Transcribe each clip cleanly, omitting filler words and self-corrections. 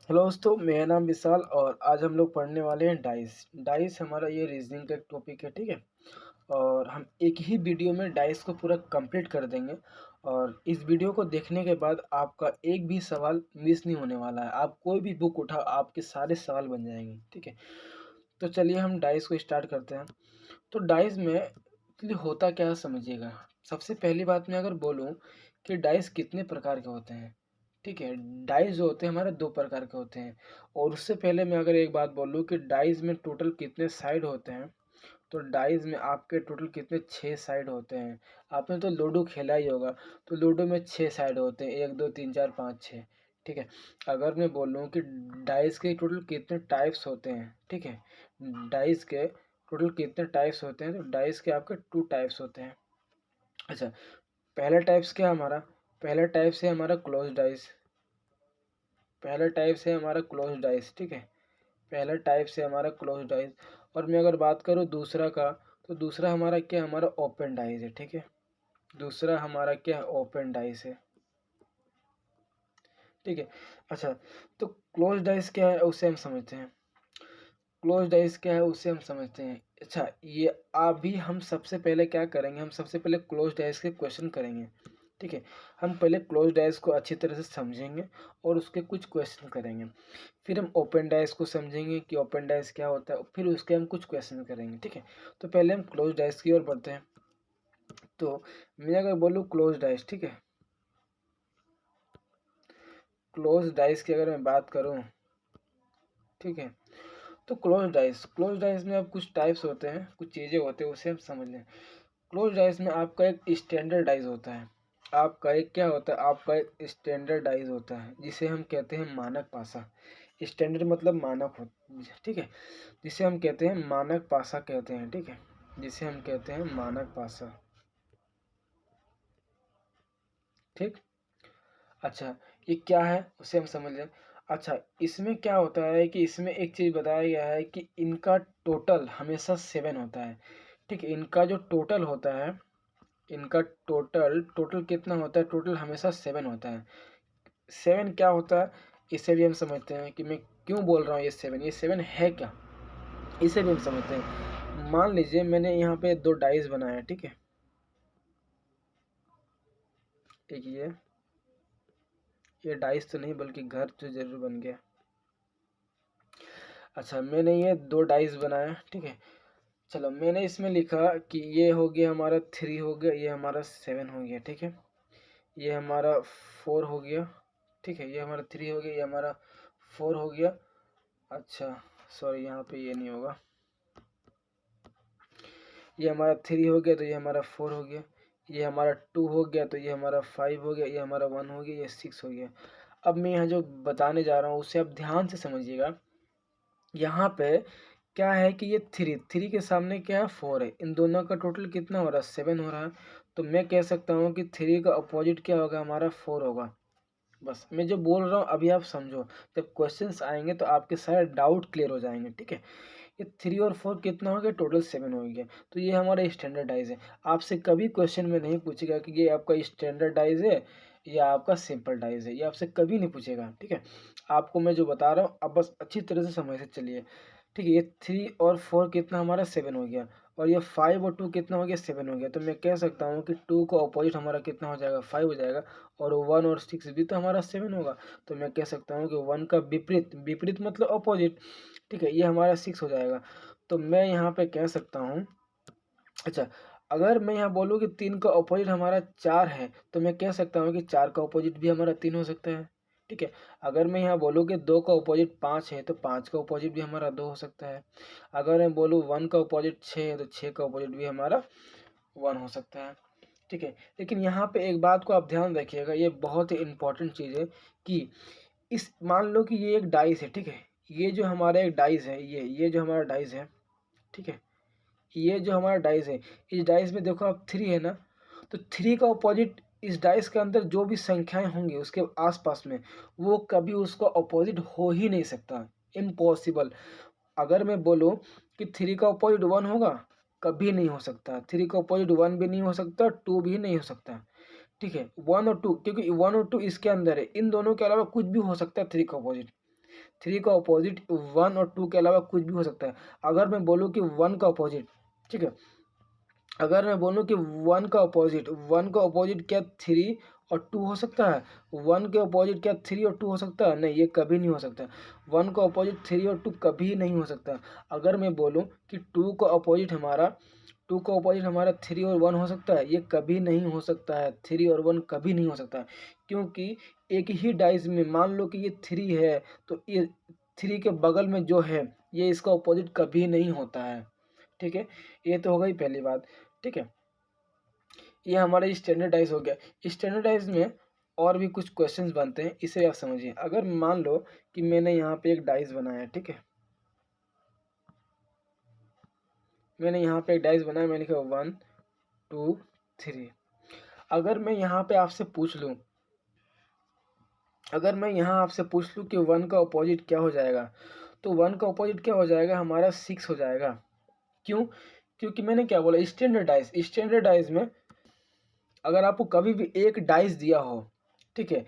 Hello दोस्तों, मेरा नाम विशाल और आज हम लोग पढ़ने वाले हैं डाइस। डाइस हमारा ये रीजनिंग का एक टॉपिक है, ठीक है। और हम एक ही वीडियो में डाइस को पूरा कंप्लीट कर देंगे। और इस वीडियो को देखने के बाद आपका एक भी सवाल मिस नहीं होने वाला है। आप कोई भी बुक उठाओ, आपके सारे सवाल बन जाएंगे, ठीक है। तो चलिए हम डाइस को स्टार्ट करते हैं। तो डाइस में एक्चुअली होता क्या है समझिएगा। सबसे पहली बात मैं अगर बोलूँ कि डाइस कितने प्रकार के होते हैं, ठीक है। डाइस जो होते हैं हमारे दो प्रकार के होते हैं। और उससे पहले मैं अगर एक बात बोलूँ कि डाइस में टोटल कितने साइड होते हैं, तो डाइस में आपके टोटल कितने 6 साइड होते हैं। आपने तो लूडो खेला ही होगा, तो लूडो में 6 साइड होते हैं, 1 2 3 4 5 6, ठीक है। अगर मैं बोलूँ कि डाइस के टोटल कितने टाइप्स होते हैं, ठीक है। डाइस के टोटल कितने टाइप्स होते हैं, तो डाइस के आपके 2 टाइप्स होते हैं। अच्छा, पहला टाइप्स क्या है हमारा, पहला टाइप्स है हमारा क्लोज डाइस। पहला टाइप्स है हमारा क्लोज डाइस, ठीक है। पहला टाइप्स है हमारा क्लोज डाइस। और मैं अगर बात करूँ दूसरा का, तो दूसरा हमारा क्या है, हमारा ओपन डाइस है, ठीक है। दूसरा हमारा क्या है, ओपन डाइस है, ठीक है। अच्छा, तो क्लोज डाइस क्या है उसे हम समझते हैं। क्लोज डाइस क्या है उसे हम समझते हैं। अच्छा, ये अभी हम सबसे पहले क्या करेंगे, हम सबसे पहले क्लोज डाइस के क्वेश्चन करेंगे, ठीक है। हम पहले क्लोज डाइस को अच्छी तरह से समझेंगे और उसके कुछ क्वेश्चन करेंगे। फिर हम ओपन डाइस को समझेंगे कि ओपन डाइस क्या होता है, फिर उसके हम कुछ क्वेश्चन करेंगे, ठीक है। तो पहले हम क्लोज डाइस की ओर बढ़ते हैं। तो मैं अगर बोलूँ क्लोज डाइस, ठीक है, क्लोज डाइस की अगर मैं बात करूँ, ठीक है। तो क्लोज डाइस में अब कुछ टाइप्स होते हैं, कुछ चीज़ें होते हैं, उसे हम समझ लें। क्लोज डाइस में आपका एक स्टैंडर्डाइज होता है। आपका एक क्या होता है, आपका एक स्टैंडर्डाइज होता है, जिसे हम कहते हैं मानक पासा। स्टैंडर्ड मतलब मानक हो, ठीक है। जिसे हम कहते हैं मानक पासा कहते हैं, ठीक है। जिसे हम कहते हैं मानक पासा, ठीक। अच्छा, ये क्या है उसे हम समझ लें। अच्छा, इसमें क्या होता है कि इसमें एक चीज़ बताया गया है कि इनका टोटल हमेशा 7 होता है, ठीक है। इनका जो टोटल होता है, इनका टोटल टोटल कितना होता है, टोटल हमेशा 7 होता है। 7 क्या होता है, इसे भी हम समझते हैं कि मैं क्यों बोल रहा हूँ ये 7 है क्या, इसे भी हम समझते हैं। मान लीजिए मैंने यहाँ पे 2 डाइस बनाया, ठीक है। एक ये डाइस तो नहीं बल्कि घर तो जरूर बन गया। अच्छा, मैंने ये 2 डाइस बनाया, ठीक है। चलो, मैंने इसमें लिखा कि ये हो गया हमारा 3 हो गया, ये हमारा 7 हो गया, ठीक है। ये हमारा 4 हो गया, ठीक है। ये हमारा 3 हो गया, ये हमारा 4 हो गया। अच्छा, सॉरी, यहाँ पे ये नहीं होगा। ये हमारा 3 हो गया, तो ये हमारा 4 हो गया। ये हमारा 2 हो गया, तो ये हमारा 5 हो गया। ये हमारा 1 हो गया, ये 6 हो गया। अब मैं यहाँ जो बताने जा रहा हूँ उसे आप ध्यान से समझिएगा। यहाँ पे क्या है कि ये 3 के सामने क्या है, 4 है। इन दोनों का टोटल कितना हो रहा है, 7 हो रहा है। तो मैं कह सकता हूँ कि 3 का अपोजिट क्या होगा, हमारा 4 होगा। बस मैं जो बोल रहा हूँ अभी आप समझो। जब क्वेश्चंस आएंगे तो आपके सारे डाउट क्लियर हो जाएंगे, ठीक है। ये 3 और 4 कितना हो गया, टोटल 7 हो गया। तो ये हमारा स्टैंडर्डाइज है। आपसे कभी क्वेश्चन में नहीं पूछेगा कि ये आपका स्टैंडर्डाइज है या आपका सिंपल डाइज है, ये आपसे कभी नहीं पूछेगा, ठीक है। आपको मैं जो बता रहा हूँ अब बस अच्छी तरह से समझ से चलिए, ठीक है। ये 3 और 4 कितना हमारा 7 हो गया, और ये 5 और 2 कितना हो गया, 7 हो गया। तो मैं कह सकता हूँ कि 2 का अपोजिट हमारा कितना हो जाएगा, 5 हो जाएगा। और 1 और 6 भी तो हमारा 7 होगा। तो मैं कह सकता हूँ कि 1 का विपरीत, विपरीत मतलब अपोजिट, ठीक है, ये हमारा 6 हो जाएगा। तो मैं यहाँ पे कह सकता हूँ, अच्छा, अगर मैं यहाँ बोलूँ कि 3 का अपोजिट हमारा 4 है, तो मैं कह सकता हूँ कि 4 का अपोजिट भी हमारा 3 हो सकता है, ठीक है। अगर मैं यहाँ बोलूँ कि 2 का अपोजिट 5 है, तो 5 का अपोजिट भी हमारा 2 हो सकता है। अगर मैं बोलूँ 1 का अपोजिट 6 है, तो 6 का अपोजिट भी हमारा 1 हो सकता है, ठीक है। लेकिन यहाँ पे एक बात को आप ध्यान रखिएगा, ये बहुत ही इंपॉर्टेंट चीज़ है कि इस मान लो कि ये एक डाइस है, ठीक है। ये जो हमारा एक डाइस है, ये जो हमारा डाइस है, ठीक है। ये जो हमारा डाइस है, इस डाइस में देखो आप 3 है ना, तो 3 का अपोजिट इस डाइस के अंदर जो भी संख्याएं होंगी उसके आसपास में, वो कभी उसका अपोजिट हो ही नहीं सकता, इम्पॉसिबल। अगर मैं बोलूँ कि 3 का अपोजिट 1 होगा, कभी नहीं हो सकता। 3 का अपोजिट 1 भी नहीं हो सकता, 2 भी नहीं हो सकता, ठीक है। 1 और 2, क्योंकि 1 और 2 इसके अंदर है, इन दोनों के अलावा कुछ भी हो सकता है 3 का अपोजिट। 3 का अपोजिट 1 और 2 के अलावा कुछ भी हो सकता है। अगर मैं बोलूँ कि 1 का अपोजिट, ठीक है, अगर मैं बोलूँ कि 1 का अपोजिट क्या 3 और 2 हो सकता है? 1 के अपोजिट क्या 3 और 2 हो सकता है? नहीं, ये कभी नहीं हो सकता। 1 का अपोजिट 3 और 2 कभी नहीं हो सकता। अगर मैं बोलूँ कि 2 का अपोजिट हमारा 3 और 1 हो सकता है? ये कभी नहीं हो सकता है। 3 और 1 कभी नहीं हो सकता है, क्योंकि एक ही डाइस में मान लो कि ये 3 है, तो ये 3 के बगल में जो है, ये इसका अपोजिट कभी नहीं होता है। ठीक है, ये तो हो गई पहली बात। ठीक है, ये हमारा स्टैंडर्डाइज हो गया। स्टैंडर्डाइज में और भी कुछ क्वेश्चंस बनते हैं, इसे आप समझिए। अगर मान लो कि मैंने यहाँ पे एक डाइस बनाया, ठीक है, मैंने यहाँ पे एक डाइस बनाया, मैंने लिखा 1 2 3। अगर मैं यहाँ पे आपसे पूछ लूँ, अगर मैं यहाँ आपसे पूछ लूँ कि 1 का अपोजिट क्या हो जाएगा, तो 1 का अपोजिट क्या हो जाएगा? हमारा 6 हो जाएगा। क्यों? क्योंकि मैंने क्या बोला, स्टैंडर्डाइज में अगर आपको कभी भी एक डाइस दिया हो, ठीक है,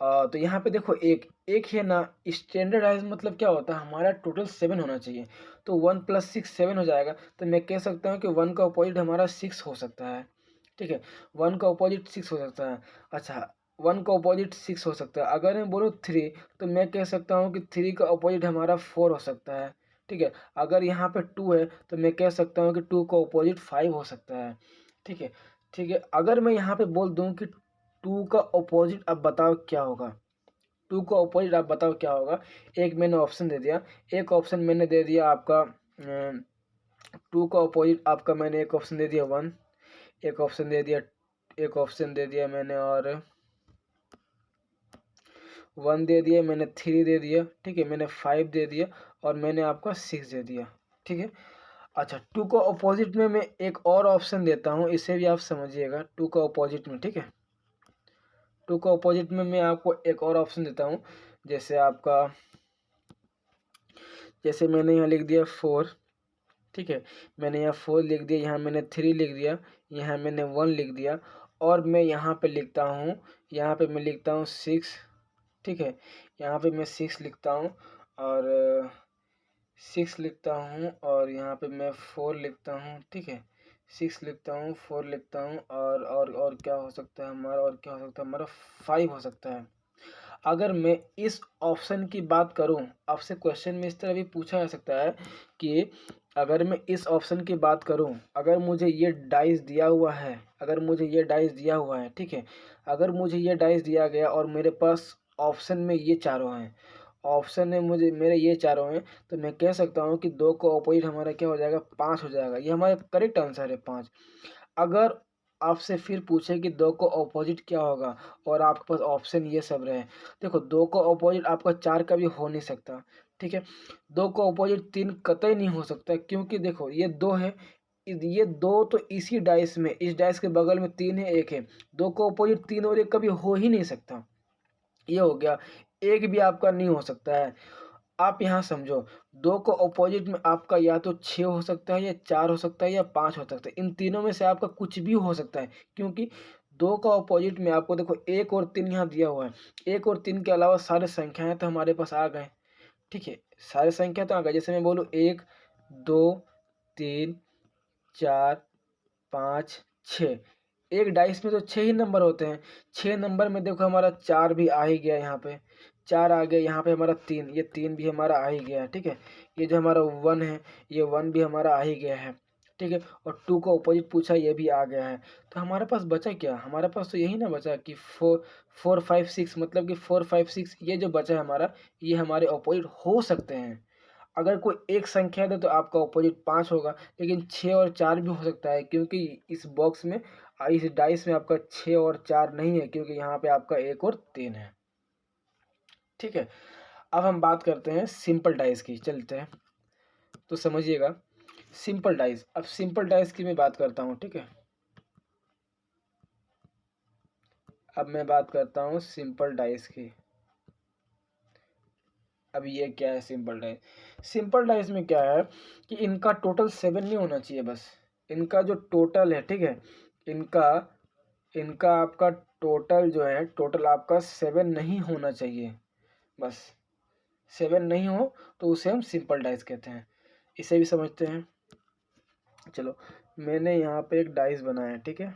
तो यहाँ पे देखो एक है ना। स्टैंडर्डाइज मतलब क्या होता है? हमारा टोटल 7 होना चाहिए, तो 1 + 6 7 हो जाएगा। तो मैं कह सकता हूँ कि 1 का अपोजिट हमारा 6 हो सकता है। ठीक है, 1 का अपोजिट 6 हो सकता है। अच्छा, 1 का अपोजिट 6 हो सकता है। अगर मैं बोलूँ 3, तो मैं कह सकता हूँ कि 3 का अपोजिट हमारा 4 हो सकता है। ठीक है, अगर यहाँ पे 2 है, तो मैं कह सकता हूँ कि 2 का अपोजिट 5 हो सकता है। ठीक है, ठीक है, अगर मैं यहाँ पे बोल दूँ कि 2 का अपोजिट अब बताओ क्या होगा? 2 का अपोजिट आप बताओ क्या होगा? एक मैंने ऑप्शन दे दिया, एक ऑप्शन मैंने दे दिया आपका 2 का अपोजिट आपका, मैंने एक ऑप्शन दे दिया 1, एक ऑप्शन दे दिया, एक ऑप्शन दे दिया मैंने, और 1 दे दिया मैंने, 3 दे दिया, ठीक है, मैंने 5 दे दिया, और मैंने आपका 6 दे दिया। ठीक है, अच्छा, 2 का अपोजिट में मैं एक और ऑप्शन देता हूँ, इसे भी आप समझिएगा। 2 का अपोजिट में, ठीक है, 2 का अपोजिट में मैं आपको एक और ऑप्शन देता हूँ। जैसे आपका, जैसे मैंने यहाँ लिख दिया 4, ठीक है, मैंने यहाँ 4 लिख दिया, यहाँ मैंने 3 लिख दिया, यहाँ मैंने 1 लिख दिया, और मैं यहाँ पे लिखता हूँ, यहाँ पे मैं लिखता हूँ 6। ठीक है, यहाँ पे मैं 6 लिखता हूँ, और 6 लिखता हूँ, और यहाँ पे मैं 4 लिखता हूँ। ठीक है, 6 लिखता हूँ, 4 लिखता हूँ, और क्या हो सकता है हमारा, और क्या हो सकता है हमारा, 5 हो सकता है। अगर मैं इस ऑप्शन की बात करूं, आपसे क्वेश्चन में इस तरह भी पूछा जा सकता है कि अगर मैं इस ऑप्शन की बात करूं, अगर मुझे ये डाइस दिया हुआ है, अगर मुझे ये डाइस दिया हुआ है, ठीक है, अगर मुझे ये डाइस दिया गया और मेरे पास ऑप्शन में ये चारों हैं, ऑप्शन में मुझे मेरे ये चारों हैं, तो मैं कह सकता हूँ कि 2 का ऑपोजिट हमारा क्या हो जाएगा? 5 हो जाएगा। ये हमारा करेक्ट आंसर है, 5। अगर आपसे फिर पूछे कि 2 का ऑपोजिट क्या होगा, और आपके पास ऑप्शन ये सब रहे, देखो 2 का ऑपोजिट आपका 4 कभी हो नहीं सकता। ठीक है, 2 का ऑपोजिट 3 कतई नहीं हो सकता, क्योंकि देखो ये 2 है, ये 2 तो इसी डाइस में, इस डाइस के बगल में 3 है, 1 है। 2 का ऑपोजिट 3 और 1 कभी हो ही नहीं सकता। ये हो गया, एक भी आपका नहीं हो सकता है। आप यहाँ समझो, 2 को अपोजिट में आपका या तो 6 हो सकता है, या 4 हो सकता है, या 5 हो सकता है। इन तीनों में से आपका कुछ भी हो सकता है, क्योंकि 2 का अपोजिट में आपको देखो 1 और 3 यहाँ दिया हुआ है। 1 और 3 के अलावा सारे संख्याएं तो हमारे पास आ गए। ठीक है, सारे संख्या तो आ गए। जैसे मैं बोलूँ 1 2 3 4 5 6, एक डाइस में तो 6 ही नंबर होते हैं। 6 नंबर में देखो हमारा 4 भी आ ही गया, यहाँ पे 4 आ गया, यहाँ पे हमारा 3, ये 3 भी हमारा आ ही गया है। ठीक है, ये जो हमारा 1 है, ये 1 भी हमारा आ ही गया है। ठीक है, और 2 का ऑपोजिट पूछा, ये भी आ गया है। तो हमारे पास बचा क्या? हमारे पास तो यही ना बचा कि 4 5 6, मतलब कि 4 5 6 ये जो बचा है हमारा, ये हमारे ऑपोजिट हो सकते हैं। अगर कोई एक संख्या दे तो आपका ऑपोजिट 5 होगा, लेकिन 6 और 4 भी हो सकता है, क्योंकि इस बॉक्स में, इस डाइस में आपका 6 और 4 नहीं है, क्योंकि यहाँ पे आपका 1 और 3 है। ठीक है, अब हम बात करते हैं सिंपल डाइस की, चलते हैं तो समझिएगा। सिंपल डाइस, अब सिंपल डाइस की मैं बात करता हूँ। ठीक है, अब मैं बात करता हूँ सिंपल डाइस की। अब ये क्या है सिंपल डाइस? सिंपल डाइस में क्या है कि इनका टोटल 7 नहीं होना चाहिए, बस इनका जो टोटल है, ठीक है, इनका इनका आपका टोटल जो है, टोटल आपका 7 नहीं होना चाहिए, बस 7 नहीं हो तो उसे हम सिंपल डाइस कहते हैं। इसे भी समझते हैं। चलो, मैंने यहाँ पे एक डाइस बनाया है, ठीक है।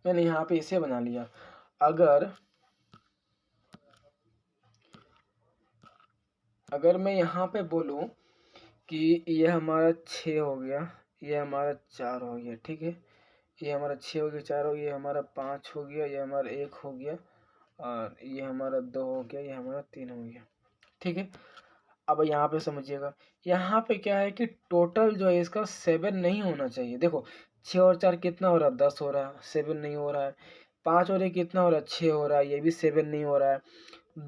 मैंने यहाँ पे इसे बना लिया। अगर मैं यहाँ पे बोलूँ कि ये हमारा 6 हो गया, ये हमारा 4 हो गया, ठीक है। ये हमारा 6 हो गया, 4 हो गया, ये हमारा 5 हो गया, ये हमारा 1 हो गया, और ये हमारा 2 हो गया, ये हमारा 3 हो गया, ठीक है। अब यहाँ पे समझिएगा, यहाँ पे क्या है कि टोटल जो है इसका 7 नहीं होना चाहिए। देखो, 6 और 4 कितना हो रहा है, 10 हो रहा है, 7 नहीं हो रहा है। 5 और 1 कितना हो रहा है, 6 हो रहा है, ये भी 7 नहीं हो रहा है।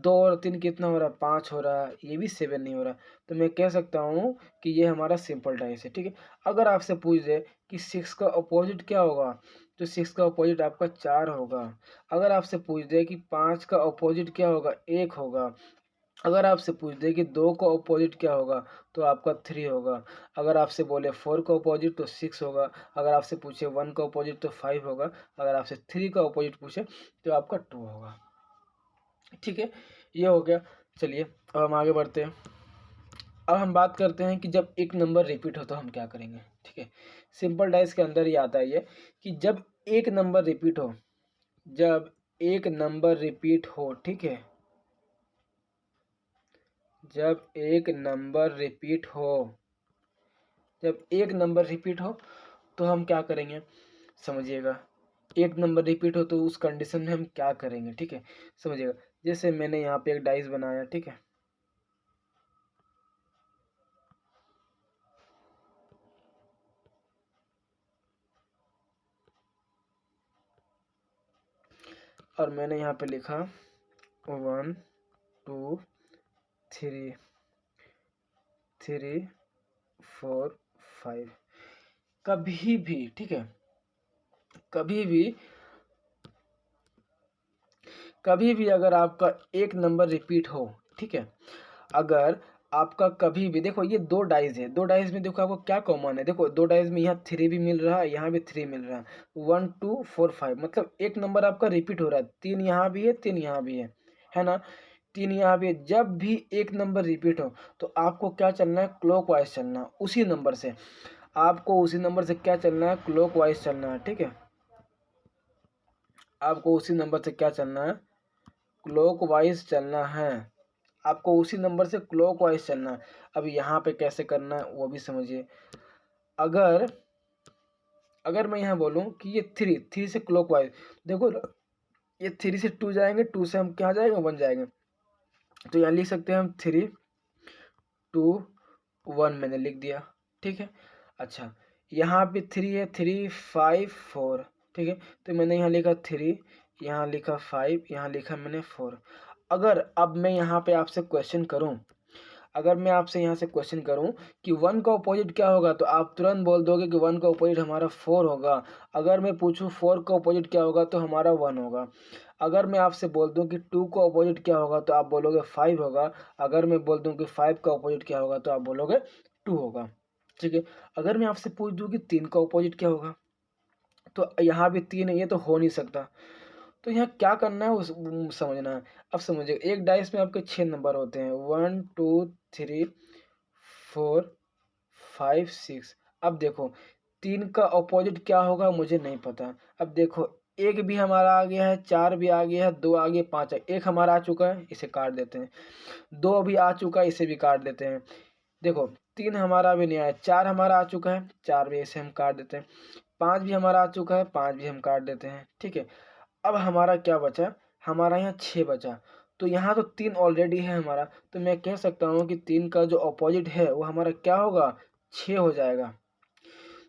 2 और 3 कितना हो रहा है, 5 हो रहा है, ये भी 7 नहीं हो रहा। तो मैं कह सकता हूँ कि ये हमारा सिंपल डाइस है, ठीक है। अगर आपसे पूछ दे कि 6 का अपोजिट क्या होगा, तो 6 का अपोजिट आपका 4 होगा। अगर आपसे पूछ दे कि 5 का अपोजिट क्या होगा, 1 होगा। अगर आपसे पूछ दे कि 2 का अपोजिट क्या होगा, तो आपका 3 होगा। अगर आपसे बोले 4 का अपोजिट तो 6 होगा। अगर आपसे पूछे 1 का अपोजिट तो 5 होगा। अगर आपसे 3 का अपोजिट पूछे तो आपका 2 होगा, ठीक है। ये हो गया। चलिए, अब हम आगे बढ़ते हैं। अब हम बात करते हैं कि जब एक नंबर रिपीट हो तो हम क्या करेंगे, ठीक है। सिंपल डाइस के अंदर ही आता है ये कि जब एक नंबर रिपीट हो, जब एक नंबर रिपीट हो, ठीक है, जब एक नंबर रिपीट हो, जब एक नंबर रिपीट हो तो हम क्या करेंगे, समझिएगा। एक नंबर रिपीट हो तो उस कंडीशन में हम क्या करेंगे, ठीक है, समझिएगा। जैसे मैंने यहाँ पे एक डाइस बनाया, ठीक है। और मैंने यहाँ पे लिखा 1 2 3 3 4 5। कभी भी, ठीक है, कभी भी, कभी भी अगर आपका एक नंबर रिपीट हो, ठीक है, अगर आपका कभी भी, देखो ये दो डाइस है, दो डाइस में देखो आपको क्या कॉमन है। देखो दो डाइस में यहाँ 3 भी मिल रहा है, यहाँ भी 3 मिल रहा है। 1 2 4 5 मतलब एक नंबर आपका रिपीट हो रहा है। 3 यहाँ भी है, 3 यहाँ भी है ना। 3 यहाँ भी है। जब भी एक नंबर रिपीट हो तो आपको क्या चलना है, क्लॉकवाइज चलना है उसी नंबर से। आपको उसी नंबर से क्या चलना है, क्लॉकवाइज चलना है, ठीक है। आपको उसी नंबर से क्या चलना है, क्लॉकवाइज चलना है। आपको उसी नंबर से क्लॉकवाइज चलना है। अब यहाँ पे कैसे करना है वो भी समझिए। अगर अगर मैं यहाँ बोलूँ कि ये 3 से क्लॉकवाइज, देखो ये 3 से 2 जाएंगे, 2 से हम क्या जाएंगे, 1 जाएंगे। तो यहाँ लिख सकते हैं हम 3 2 1 मैंने लिख दिया, ठीक है। अच्छा, यहाँ पे 3 है, 3 5 4, ठीक है। तो मैंने यहाँ लिखा 3, यहाँ लिखा 5, यहाँ लिखा मैंने 4। अगर अब मैं यहाँ पे आपसे क्वेश्चन करूँ, अगर मैं आपसे यहाँ से क्वेश्चन करूँ कि 1 का अपोजिट क्या होगा, तो आप तुरंत बोल दोगे कि 1 का अपोजिट हमारा 4 होगा। अगर मैं पूछूँ 4 का अपोजिट क्या होगा तो हमारा 1 होगा। अगर मैं आपसे बोल दूँ कि 2 का अपोजिट क्या होगा तो आप बोलोगे 5 होगा। अगर मैं बोल दूँ कि 5 का अपोजिट क्या होगा तो आप बोलोगे 2 होगा, ठीक है। अगर मैं आपसे पूछ दूँ कि 3 का अपोजिट क्या होगा, तो यहाँ भी 3 है, ये तो हो नहीं सकता। तो यहाँ क्या करना है उस समझना है। अब समझिए, एक डाइस में आपके 6 नंबर होते हैं, 1 2 3 4 5 6। अब देखो 3 का अपोजिट क्या होगा मुझे नहीं पता। अब देखो, एक भी हमारा आ गया है, 4 भी आ गया है, 2 आ गया, 5 आ, एक हमारा आ चुका है, इसे काट देते हैं। 2 भी आ चुका है, इसे भी काट देते हैं। देखो 3 हमारा भी नहीं आया, 4 हमारा आ चुका है, 4 भी, इसे हम काट देते हैं। 5 भी हमारा आ चुका है, 5 भी हम काट देते हैं, ठीक है। अब हमारा क्या बचा, हमारा यहाँ 6 बचा। तो यहाँ तो 3 ऑलरेडी है हमारा, तो मैं कह सकता हूँ कि 3 का जो अपोजिट है वो हमारा क्या होगा, 6 हो जाएगा।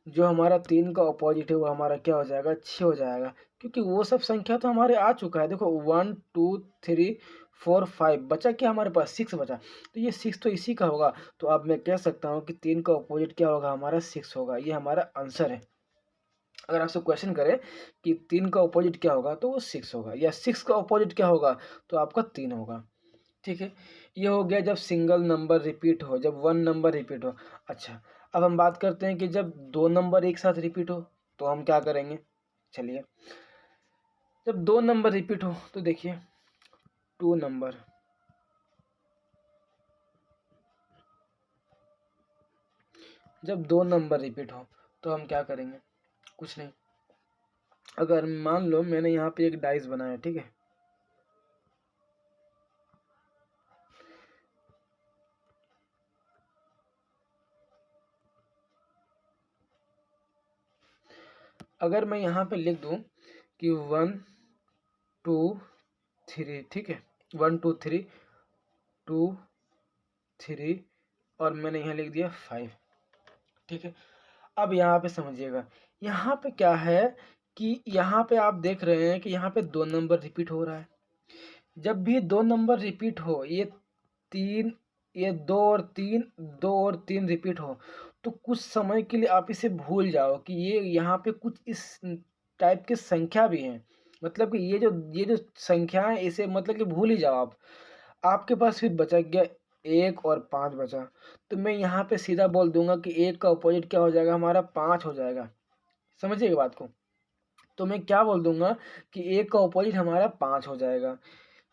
जो हमारा 3 का अपोजिट है वो हमारा क्या हो जाएगा, 6 हो जाएगा। क्योंकि वो सब संख्या तो हमारे आ चुका है। देखो 1 2 3 4 5 बचा क्या हमारे पास, 6 बचा। तो ये 6 तो इसी का होगा। तो अब मैं कह सकता हूँ कि 3 का अपोजिट क्या होगा, हमारा 6 होगा। ये हमारा आंसर है। अगर आपसे क्वेश्चन करे कि 3 का अपोजिट क्या होगा तो वो 6 होगा, या 6 का अपोजिट क्या होगा तो आपका 3 होगा, ठीक है, ये हो गया जब सिंगल नंबर रिपीट हो, जब वन नंबर रिपीट हो। अच्छा, अब हम बात करते हैं कि जब दो नंबर एक साथ रिपीट हो तो हम क्या करेंगे। चलिए, जब दो नंबर रिपीट हो तो देखिए, टू नंबर, जब दो नंबर रिपीट हो तो हम क्या करेंगे, कुछ नहीं। अगर मान लो मैंने यहाँ पे एक डाइस बनाया, ठीक है, अगर मैं यहाँ पे लिख दूँ कि 1 2 3, ठीक है, 1 2 3 2 3 और मैंने यहाँ लिख दिया 5, ठीक है। अब यहाँ पे समझिएगा, यहाँ पे क्या है कि यहाँ पे आप देख रहे हैं कि यहाँ पे दो नंबर रिपीट हो रहा है। जब भी दो नंबर रिपीट हो, ये तीन, ये दो और तीन रिपीट हो, तो कुछ समय के लिए आप इसे भूल जाओ कि ये यहाँ पे कुछ इस टाइप की संख्या भी है। मतलब कि ये जो संख्या है, इसे मतलब कि भूल ही जाओ आप। आपके पास फिर बचा गया एक और पाँच बचा, तो मैं यहाँ पे सीधा बोल दूंगा कि एक का अपोजिट क्या हो जाएगा, हमारा पाँच हो जाएगा। समझिएगा बात को। तो मैं क्या बोल दूंगा कि एक का अपोजिट हमारा पाँच हो जाएगा,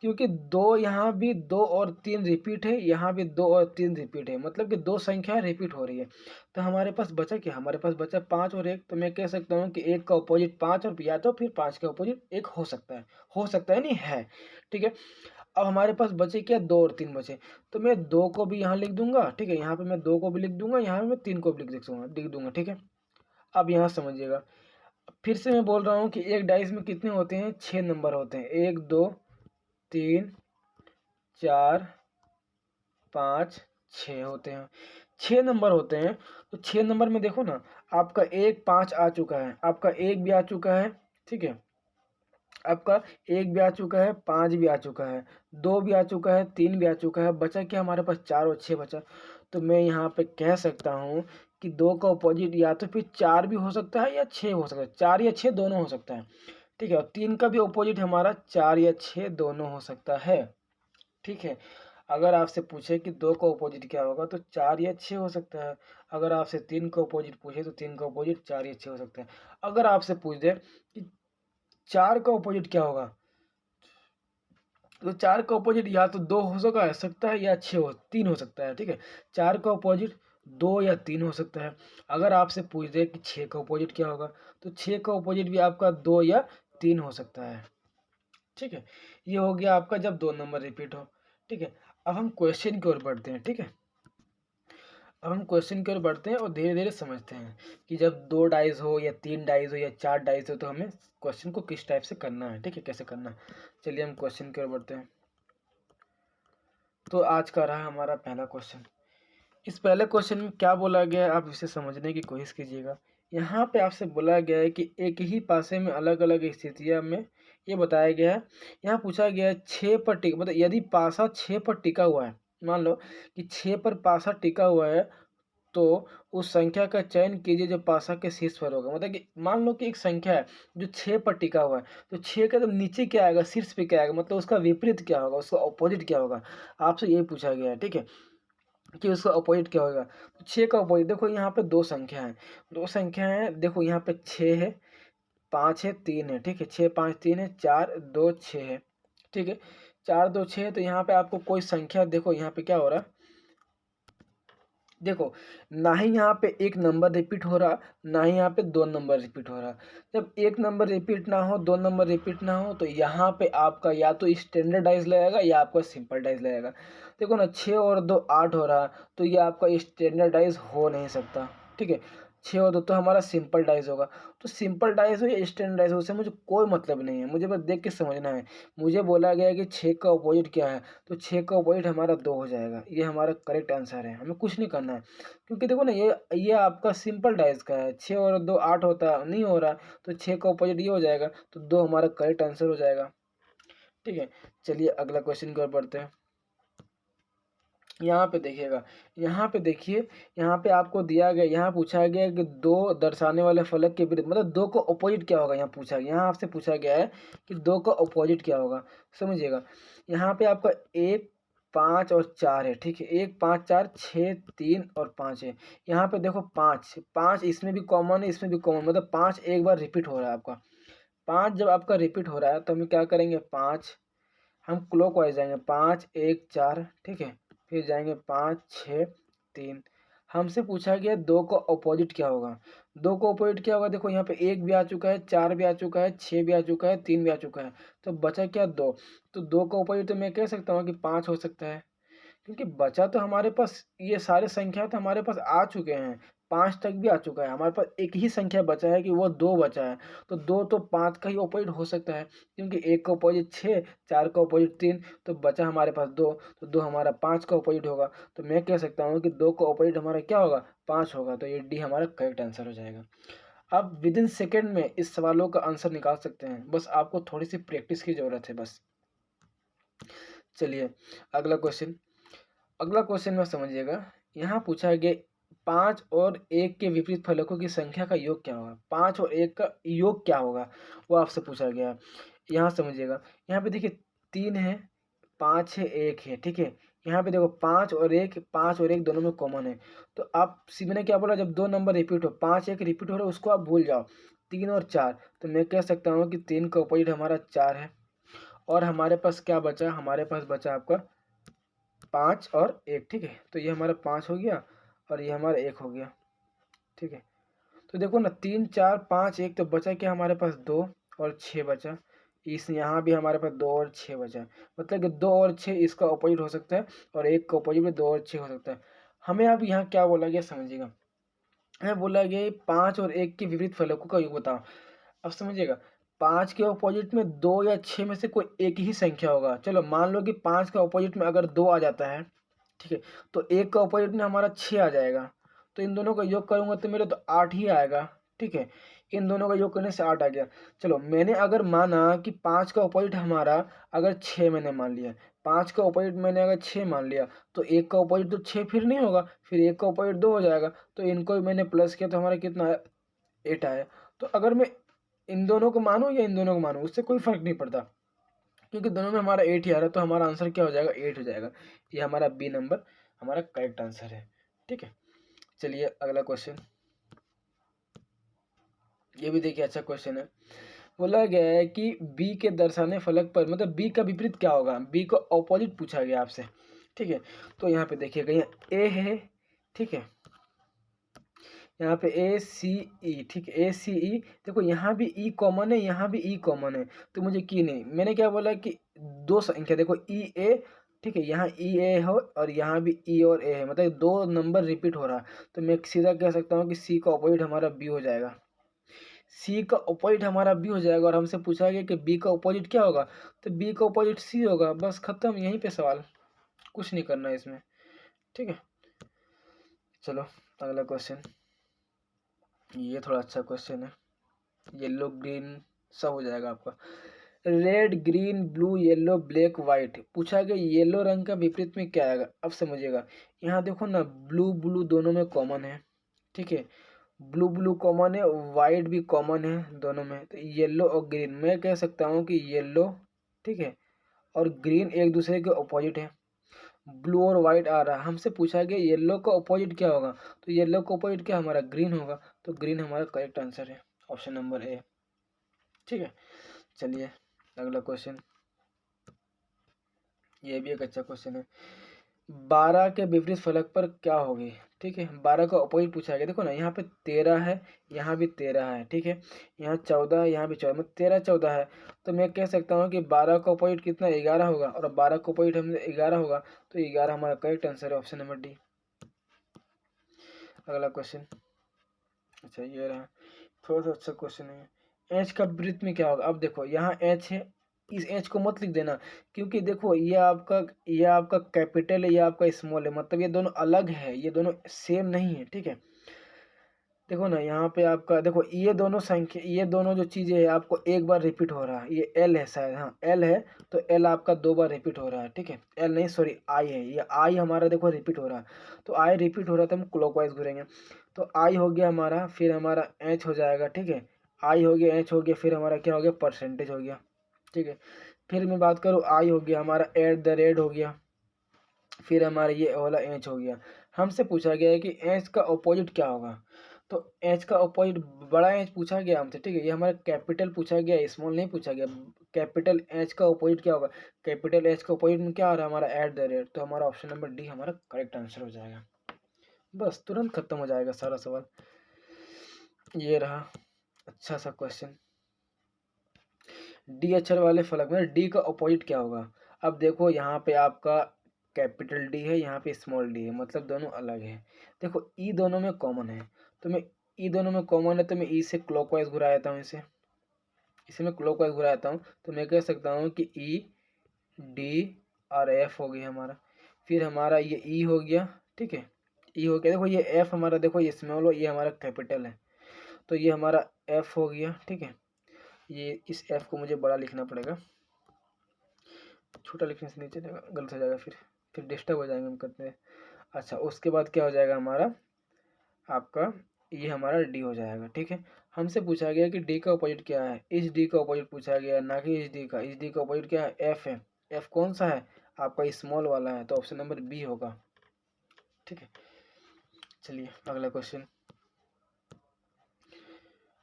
क्योंकि दो, यहाँ भी दो और तीन रिपीट है, यहाँ भी दो और तीन रिपीट है, मतलब कि दो संख्या रिपीट हो रही है। तो हमारे पास बचा क्या, हमारे पास बचा पाँच और एक। तो मैं कह सकता हूँ कि एक का अपोजिट पाँच, और या तो फिर पाँच का अपोजिट एक हो सकता है, नहीं है, ठीक है। अब हमारे पास बचे क्या, दो और तीन बचे। तो मैं दो को भी यहाँ लिख दूंगा, ठीक है, यहाँ पे मैं दो को भी लिख दूंगा, यहाँ पे मैं तीन को भी लिख दूंगा, ठीक है। अब यहाँ समझिएगा, फिर से मैं बोल रहा हूँ कि एक डाइस में कितने होते हैं, छः नंबर होते हैं, एक दो तीन चार पाँच छः होते हैं, छः नंबर होते हैं। तो छः नंबर में देखो ना, आपका एक पाँच आ चुका है, आपका एक भी आ चुका है, ठीक है, आपका एक भी आ चुका है, पाँच भी आ चुका है, दो भी आ चुका है, तीन भी आ चुका है, बचा क्या हमारे पास, चार और छः बचा। तो मैं यहाँ पे कह सकता हूँ कि दो का अपोजिट या तो फिर चार भी हो सकता है या छः हो सकता है, चार या छः दोनों हो सकता है, ठीक है। और तीन का भी अपोजिट हमारा चार या छः दोनों हो सकता है, ठीक है। अगर आपसे पूछे कि दो का अपोजिट क्या होगा, तो चार या छः हो सकता है। अगर आपसे तीन का अपोजिट पूछे तो तीन का अपोजिट चार या छः हो सकता है। अगर आपसे पूछ दे कि चार का अपोजिट क्या होगा, तो चार का अपोजिट या तो दो हो सकता है या छः हो, तीन हो सकता है, ठीक है। चार का अपोजिट दो या तीन हो सकता है। अगर आपसे पूछ दे कि छः का अपोजिट क्या होगा, तो छः का अपोजिट भी आपका दो या तीन हो सकता है, ठीक है। ये हो गया आपका जब दो नंबर रिपीट हो, ठीक है। अब हम क्वेश्चन की ओर बढ़ते हैं, ठीक है। अब हम क्वेश्चन की ओर बढ़ते हैं और धीरे धीरे समझते हैं कि जब दो डाइस हो या तीन डाइस हो या चार डाइस हो, तो हमें क्वेश्चन को किस टाइप से करना है, ठीक है, कैसे करना है। चलिए हम क्वेश्चन की ओर बढ़ते हैं। तो आज का रहा हमारा पहला क्वेश्चन। इस पहले क्वेश्चन में क्या बोला गया है, आप इसे समझने की कोशिश कीजिएगा। यहाँ पे आपसे बोला गया है कि एक ही पासे में अलग अलग स्थितियाँ में ये बताया गया है। यहाँ पूछा गया है छः पर टिक, मतलब यदि पासा छः पर टिका हुआ है, मान लो कि छः पर पासा टिका हुआ है, तो उस संख्या का चयन कीजिए जो पासा के शीर्ष पर होगा। मतलब कि मान लो कि एक संख्या है जो छः पर टिका हुआ है, तो छः का तो नीचे क्या आएगा, शीर्ष पे क्या आएगा, मतलब उसका विपरीत क्या होगा, उसका ऑपोजिट क्या होगा, आपसे यही पूछा गया है, ठीक है, कि उसका अपोजिट क्या होगा। तो छः का अपोजिट देखो, यहाँ पे दो संख्या है, दो संख्या है, देखो यहाँ पे छः है, पाँच है, तीन है, ठीक है, छः पाँच तीन है, चार दो छः है, ठीक है, चार दो छः है। तो यहाँ पे आपको कोई संख्या, देखो यहाँ पे क्या हो रहा है, देखो ना ही यहाँ पे एक नंबर रिपीट हो रहा, ना ही यहाँ पे दो नंबर रिपीट हो रहा। जब एक नंबर रिपीट ना हो, दो नंबर रिपीट ना हो, तो यहाँ पे आपका या तो स्टैंडर्डाइज लगेगा या आपका सिंपल डाइज लगेगा। देखो ना, छः और दो आठ हो रहा, तो ये आपका स्टैंडर्डाइज हो नहीं सकता, ठीक है। छः और दो तो हमारा सिंपल डाइज होगा। तो सिंपल डाइज हो या स्टैंडर्ड डाइज हो, उससे मुझे कोई मतलब नहीं है, मुझे बस देख के समझना है। मुझे बोला गया है कि छः का अपोजिट क्या है, तो छः का अपोजिट हमारा दो हो जाएगा, ये हमारा करेक्ट आंसर है, हमें कुछ नहीं करना है। क्योंकि देखो ना, ये आपका सिंपल डाइज का है, छः और दो आठ होता नहीं हो रहा, तो छः का अपोजिट ये हो जाएगा, तो दो हमारा करेक्ट आंसर हो जाएगा, ठीक है। चलिए अगला क्वेश्चन की ओर बढ़ते हैं। यहाँ पे देखिएगा, यहाँ पे देखिए, यहाँ पे आपको दिया गया, यहाँ पूछा गया कि दो दर्शाने वाले फलक के विरुद्ध, मतलब दो का अपोजिट क्या होगा, यहाँ पूछा गया, यहाँ आपसे पूछा गया है कि दो का अपोजिट क्या होगा। समझिएगा, यहाँ पे आपका एक 5 और 4 है, ठीक है। 1 5 4 6 3 और 5 है। यहाँ पे देखो 5 5 इसमें भी कॉमन है, इसमें भी कॉमन, मतलब 5 एक बार रिपीट हो रहा है आपका। 5 जब आपका रिपीट हो रहा है तो हम क्या करेंगे, 5 हम क्लॉकवाइज जाएंगे, 5 1 4, ठीक है। फिर जाएंगे 5 6 3। हमसे पूछा गया 2 का अपोजिट क्या होगा। 2 का अपोजिट क्या होगा, देखो यहाँ पे 1 भी आ चुका है, 4 भी आ चुका है, 6 भी आ चुका है, 3 भी आ चुका है, तो बचा क्या 2। तो 2 का अपोजिट तो मैं कह सकता हूँ कि 5 हो सकता है, क्योंकि बचा तो हमारे पास ये सारे संख्या तो हमारे पास आ चुके हैं, 5 तक भी आ चुका है, हमारे पास एक ही संख्या बचा है कि वो 2 बचा है। तो 2 तो 5 का ही अपोजिट हो सकता है, क्योंकि 1 का अपोजिट 6, 4 का अपोजिट 3, तो बचा हमारे पास 2, तो 2 हमारा 5 का अपोजिट होगा। तो मैं कह सकता हूँ कि 2 का अपोजिट हमारा क्या होगा, 5 होगा। तो ये डी हमारा करेक्ट आंसर हो जाएगा। आप विद इन सेकेंड में इस सवालों का आंसर निकाल सकते हैं, बस आपको थोड़ी सी प्रैक्टिस की ज़रूरत है बस। चलिए अगला क्वेश्चन। अगला क्वेश्चन में समझिएगा, यहाँ पूछा गया 5 और 1 के विपरीत फलकों की संख्या का योग क्या होगा। 5 और 1 का योग क्या होगा वो आपसे पूछा गया। यहाँ समझिएगा, यहाँ पे देखिए 3 है, 5 है, 1 है, ठीक है। यहाँ पे देखो 5 और 1 दोनों में कॉमन है। तो आप मैंने क्या बोला, जब दो नंबर रिपीट हो, 5 1 रिपीट हो रहा है, उसको आप भूल जाओ। 3 और 4, तो मैं कह सकता हूँ कि 3 का अपोजिट हमारा 4 है। और हमारे पास क्या बचा, हमारे पास बचा आपका 5 और 1, ठीक है। तो ये हमारा 5 हो गया और ये हमारा 1 हो गया, ठीक है। तो देखो ना 3 4 5 1, तो बचा क्या हमारे पास 2 और 6 बचा। इस यहाँ भी हमारे पास 2 और 6 बचा, मतलब कि 2 और 6 इसका अपोजिट हो सकता है, और 1 का अपोजिट में 2 और 6 हो सकता है। हमें अब यहाँ क्या बोला गया समझिएगा, हमें बोला गया 5 और 1 के विपरीत फलकों का योग बताओ। अब समझिएगा, 5 के अपोजिट में 2 या 6 में से कोई एक ही संख्या होगा। चलो मान लो कि 5 का अपोजिट में अगर 2 आ जाता है, ठीक है, तो 1 का अपोजिट में हमारा 6 आ जाएगा। तो इन दोनों का योग करूंगा तो मेरे तो 8 ही आएगा, ठीक है। इन दोनों का योग करने से 8 आ गया। चलो मैंने अगर माना कि 5 का अपोजिट हमारा अगर 6 मैंने मान लिया, 5 का अपोजिट मैंने अगर 6 मान लिया, तो 1 का अपोजिट तो 6 फिर नहीं होगा, फिर 1 का अपोजिट 2 हो जाएगा। तो इनको मैंने प्लस किया तो हमारा कितना आया, 8 आया। तो अगर मैं इन दोनों को मानूं या इन दोनों को मानूं, उससे कोई फर्क नहीं पड़ता, क्योंकि दोनों में हमारा 8 ही आ रहा है। तो हमारा आंसर क्या हो जाएगा, 8 हो जाएगा। ये हमारा बी नंबर हमारा करेक्ट आंसर है, ठीक है। चलिए अगला क्वेश्चन, ये भी देखिए अच्छा क्वेश्चन है। बोला गया है कि बी के दर्शाने फलक पर, मतलब बी का विपरीत क्या होगा, बी को ऑपोजिट पूछा गया आपसे, ठीक है। तो यहाँ पे देखिएगा, यहाँ ए है, ठीक है, यहाँ पे ए सी ई, ठीक है, ए सी ई। देखो यहाँ भी ई कॉमन है, यहाँ भी ई कॉमन है, तो मुझे की नहीं, मैंने क्या बोला कि दो संख्या, देखो ई ए, ठीक है, यहाँ ई ए हो और यहाँ भी ई और ए है, मतलब दो नंबर रिपीट हो रहा। तो मैं सीधा कह सकता हूँ कि सी का अपोजिट हमारा बी हो जाएगा, सी का अपोजिट हमारा बी हो जाएगा। और हमसे पूछा गया कि बी का अपोजिट क्या होगा, तो बी का अपोजिट सी होगा। बस खत्म, यहीं पे सवाल, कुछ नहीं करना है इसमें, ठीक है। चलो अगला क्वेश्चन, ये थोड़ा अच्छा क्वेश्चन है, येलो ग्रीन सब हो जाएगा आपका। Red green blue yellow black white पूछा गया, येलो रंग का विपरीत में क्या आएगा। अब समझिएगा, यहाँ देखो ना, ब्लू ब्लू दोनों में कॉमन है, ठीक है, ब्लू ब्लू कॉमन है, वाइट भी कॉमन है दोनों में। तो येलो और ग्रीन, मैं कह सकता हूँ कि येलो, ठीक है, और ग्रीन एक दूसरे के अपोजिट है। ब्लू और वाइट आ रहा है, हमसे पूछा गया येलो का अपोजिट क्या होगा, तो येलो का अपोजिट क्या हमारा ग्रीन होगा। तो ग्रीन हमारा करेक्ट आंसर है, ऑप्शन नंबर ए, ठीक है। चलिए अगला क्वेश्चन, ये भी एक अच्छा क्वेश्चन है। 12 के विपरीत फलक पर क्या होगी, ठीक है, 12 का अपोजिट पूछा गया। देखो ना, यहाँ पे 13 है, यहाँ भी 13 है, ठीक है, यहाँ 14 है, यहाँ भी 14, मतलब 13 14 है। तो मैं कह सकता हूँ कि 12 का अपोजिट कितना, 11 होगा, और 12 का अपोजिट हमने 11 होगा। तो 11 हमारा करेक्ट आंसर है, ऑप्शन नंबर डी। अगला क्वेश्चन, अच्छा ये रहा, थोड़ा सा अच्छा क्वेश्चन है। एच का विपरीत में क्या होगा। अब देखो यहाँ एच है, इस एच को मत लिख देना, क्योंकि देखो ये आपका कैपिटल है, ये आपका स्मॉल है, मतलब ये दोनों अलग है, ये दोनों सेम नहीं है, ठीक है। देखो ना, यहाँ पे आपका देखो, ये दोनों संख्या, ये दोनों जो चीज़ें है आपको एक बार रिपीट हो रहा है। ये एल है शायद, हाँ एल है, तो एल आपका दो बार रिपीट हो रहा है, ठीक है। एल नहीं सॉरी, आई है, ये आई हमारा देखो रिपीट हो रहा है। तो आई रिपीट हो रहा था, हम क्लॉकवाइज घूरेंगे। तो आई हो गया हमारा, फिर हमारा एच हो जाएगा, ठीक है, आई हो गया, एच हो गया, फिर हमारा क्या हो गया, परसेंटेज हो गया, ठीक है। फिर मैं बात करूँ, आई हो गया हमारा, एट द रेट हो गया, फिर हमारा ये वाला एच हो गया। हमसे पूछा गया है कि एच का अपोजिट क्या होगा। तो एच का अपोजिट बड़ा एच पूछा गया हमसे, ठीक है। ये हमारा कैपिटल पूछा गया, स्मॉल नहीं पूछा गया। कैपिटल एच का अपोजिट क्या होगा, कैपिटल एच का अपोजिट में क्या आ रहा है हमारा एट द रेट। तो हमारा ऑप्शन नंबर डी हमारा करेक्ट आंसर हो जाएगा। बस तुरंत खत्म हो जाएगा सारा सवाल। ये रहा अच्छा सा क्वेश्चन। डी अक्षर वाले फलक में डी का अपोजिट क्या होगा। अब देखो यहाँ पे आपका कैपिटल डी है, यहाँ पे स्मॉल डी है, मतलब दोनों अलग है। देखो ई दोनों में कॉमन है, तो मैं ई दोनों में कॉमन है तो मैं ई से क्लॉकवाइज घुरा देता हूँ, इसे मैं क्लॉकवाइज घुरा देता हूँ। तो मैं कह सकता हूँ कि ई डी और एफ हो गया हमारा। फिर हमारा ये ई हो गया, ठीक है, ई हो गया। देखो ये एफ हमारा, देखो ये स्मॉल हो, ये हमारा कैपिटल है, तो ये हमारा एफ हो गया, ठीक है। ये इस एफ को मुझे बड़ा लिखना पड़ेगा, छोटा लिखने से नीचे गलत हो जाएगा, फिर डिस्टर्ब हो जाएंगे हम करते हैं। अच्छा, उसके बाद क्या हो जाएगा हमारा, आपका ये हमारा डी हो जाएगा, ठीक है। हमसे पूछा गया कि डी का अपोजिट क्या है, इस डी का अपोजिट पूछा गया, ना कि इस डी का। इस डी का अपोजिट क्या है, एफ है। एफ कौन सा है आपका, स्मॉल वाला है, तो ऑप्शन नंबर बी होगा, ठीक है। चलिए अगला क्वेश्चन।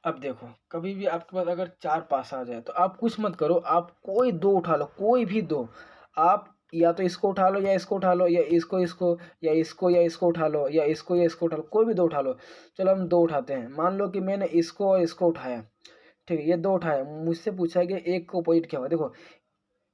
अब देखो कभी भी आपके पास अगर चार पास आ जाए तो आप कुछ मत करो, आप कोई दो उठा लो, कोई भी दो। आप या तो इसको उठा लो या इसको उठा लो, या इसको या इसको उठा लो, या इसको उठा लो, कोई भी दो उठा लो। चलो हम दो उठाते हैं। मान लो कि मैंने इसको और इसको उठाया, ठीक है, ये दो उठाया। मुझसे पूछा गया एक को अपोजिट क्या होगा। देखो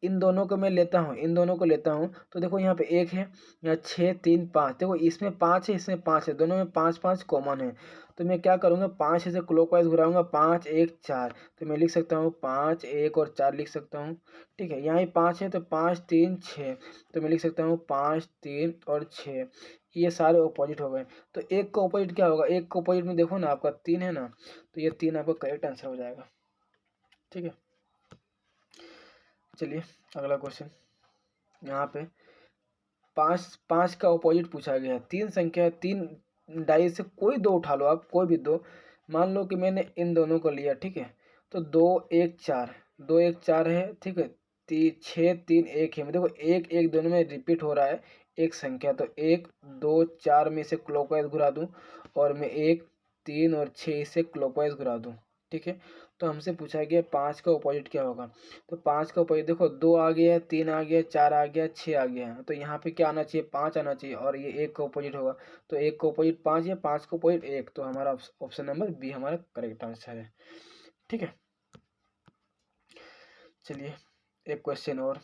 इन दोनों को मैं लेता हूँ, इन दोनों को लेता हूँ, तो देखो यहाँ पे एक है, यहाँ 6 3 5। देखो इसमें 5 है, इसमें 5 है, दोनों में 5 5 कॉमन है। तो मैं क्या करूँगा, 5 से क्लॉकवाइज घुराऊंगा, 5 1 4। तो मैं लिख सकता हूँ 5 1 और 4 लिख सकता हूँ, ठीक है। यहाँ ही 5 है तो 5 3 6। तो मैं लिख सकता हूँ 5 3 और 6। ये सारे ऑपोजिट हो गए। तो एक का ऑपोजिट क्या होगा, एक का ऑपोजिट में देखो ना आपका 3 है ना, तो ये 3 आपका करेक्ट आंसर हो जाएगा, ठीक है। चलिए अगला क्वेश्चन। यहाँ पे पाँच पाँच का ऑपोजिट पूछा गया है। तीन संख्या है, तीन डाई से कोई दो उठा लो, आप कोई भी दो। मान लो कि मैंने इन दोनों को लिया, ठीक है। तो 2 1 4, 2 1 4 है, ठीक है। 6 3 1 है। देखो एक एक दोनों में रिपीट हो रहा है एक संख्या, तो 1 2 4 में से क्लॉकवाइज घुरा दूँ, और मैं 1 3 और 6 से क्लॉकवाइज घुरा दूँ, ठीक है। तो हमसे पूछा गया 5 का ऑपोजिट क्या होगा। तो 5 का ऑपोजिट देखो, 2 आ गया, 3 आ गया, 4 आ गया, 6 आ गया। तो यहाँ पे क्या आना चाहिए, 5 आना चाहिए, और ये एक का ऑपोजिट होगा। तो एक का ऑपोजिट 5 है, 5 का ऑपोजिट 1। तो हमारा ऑप्शन नंबर बी हमारा करेक्ट आंसर है, ठीक है। चलिए एक क्वेश्चन और।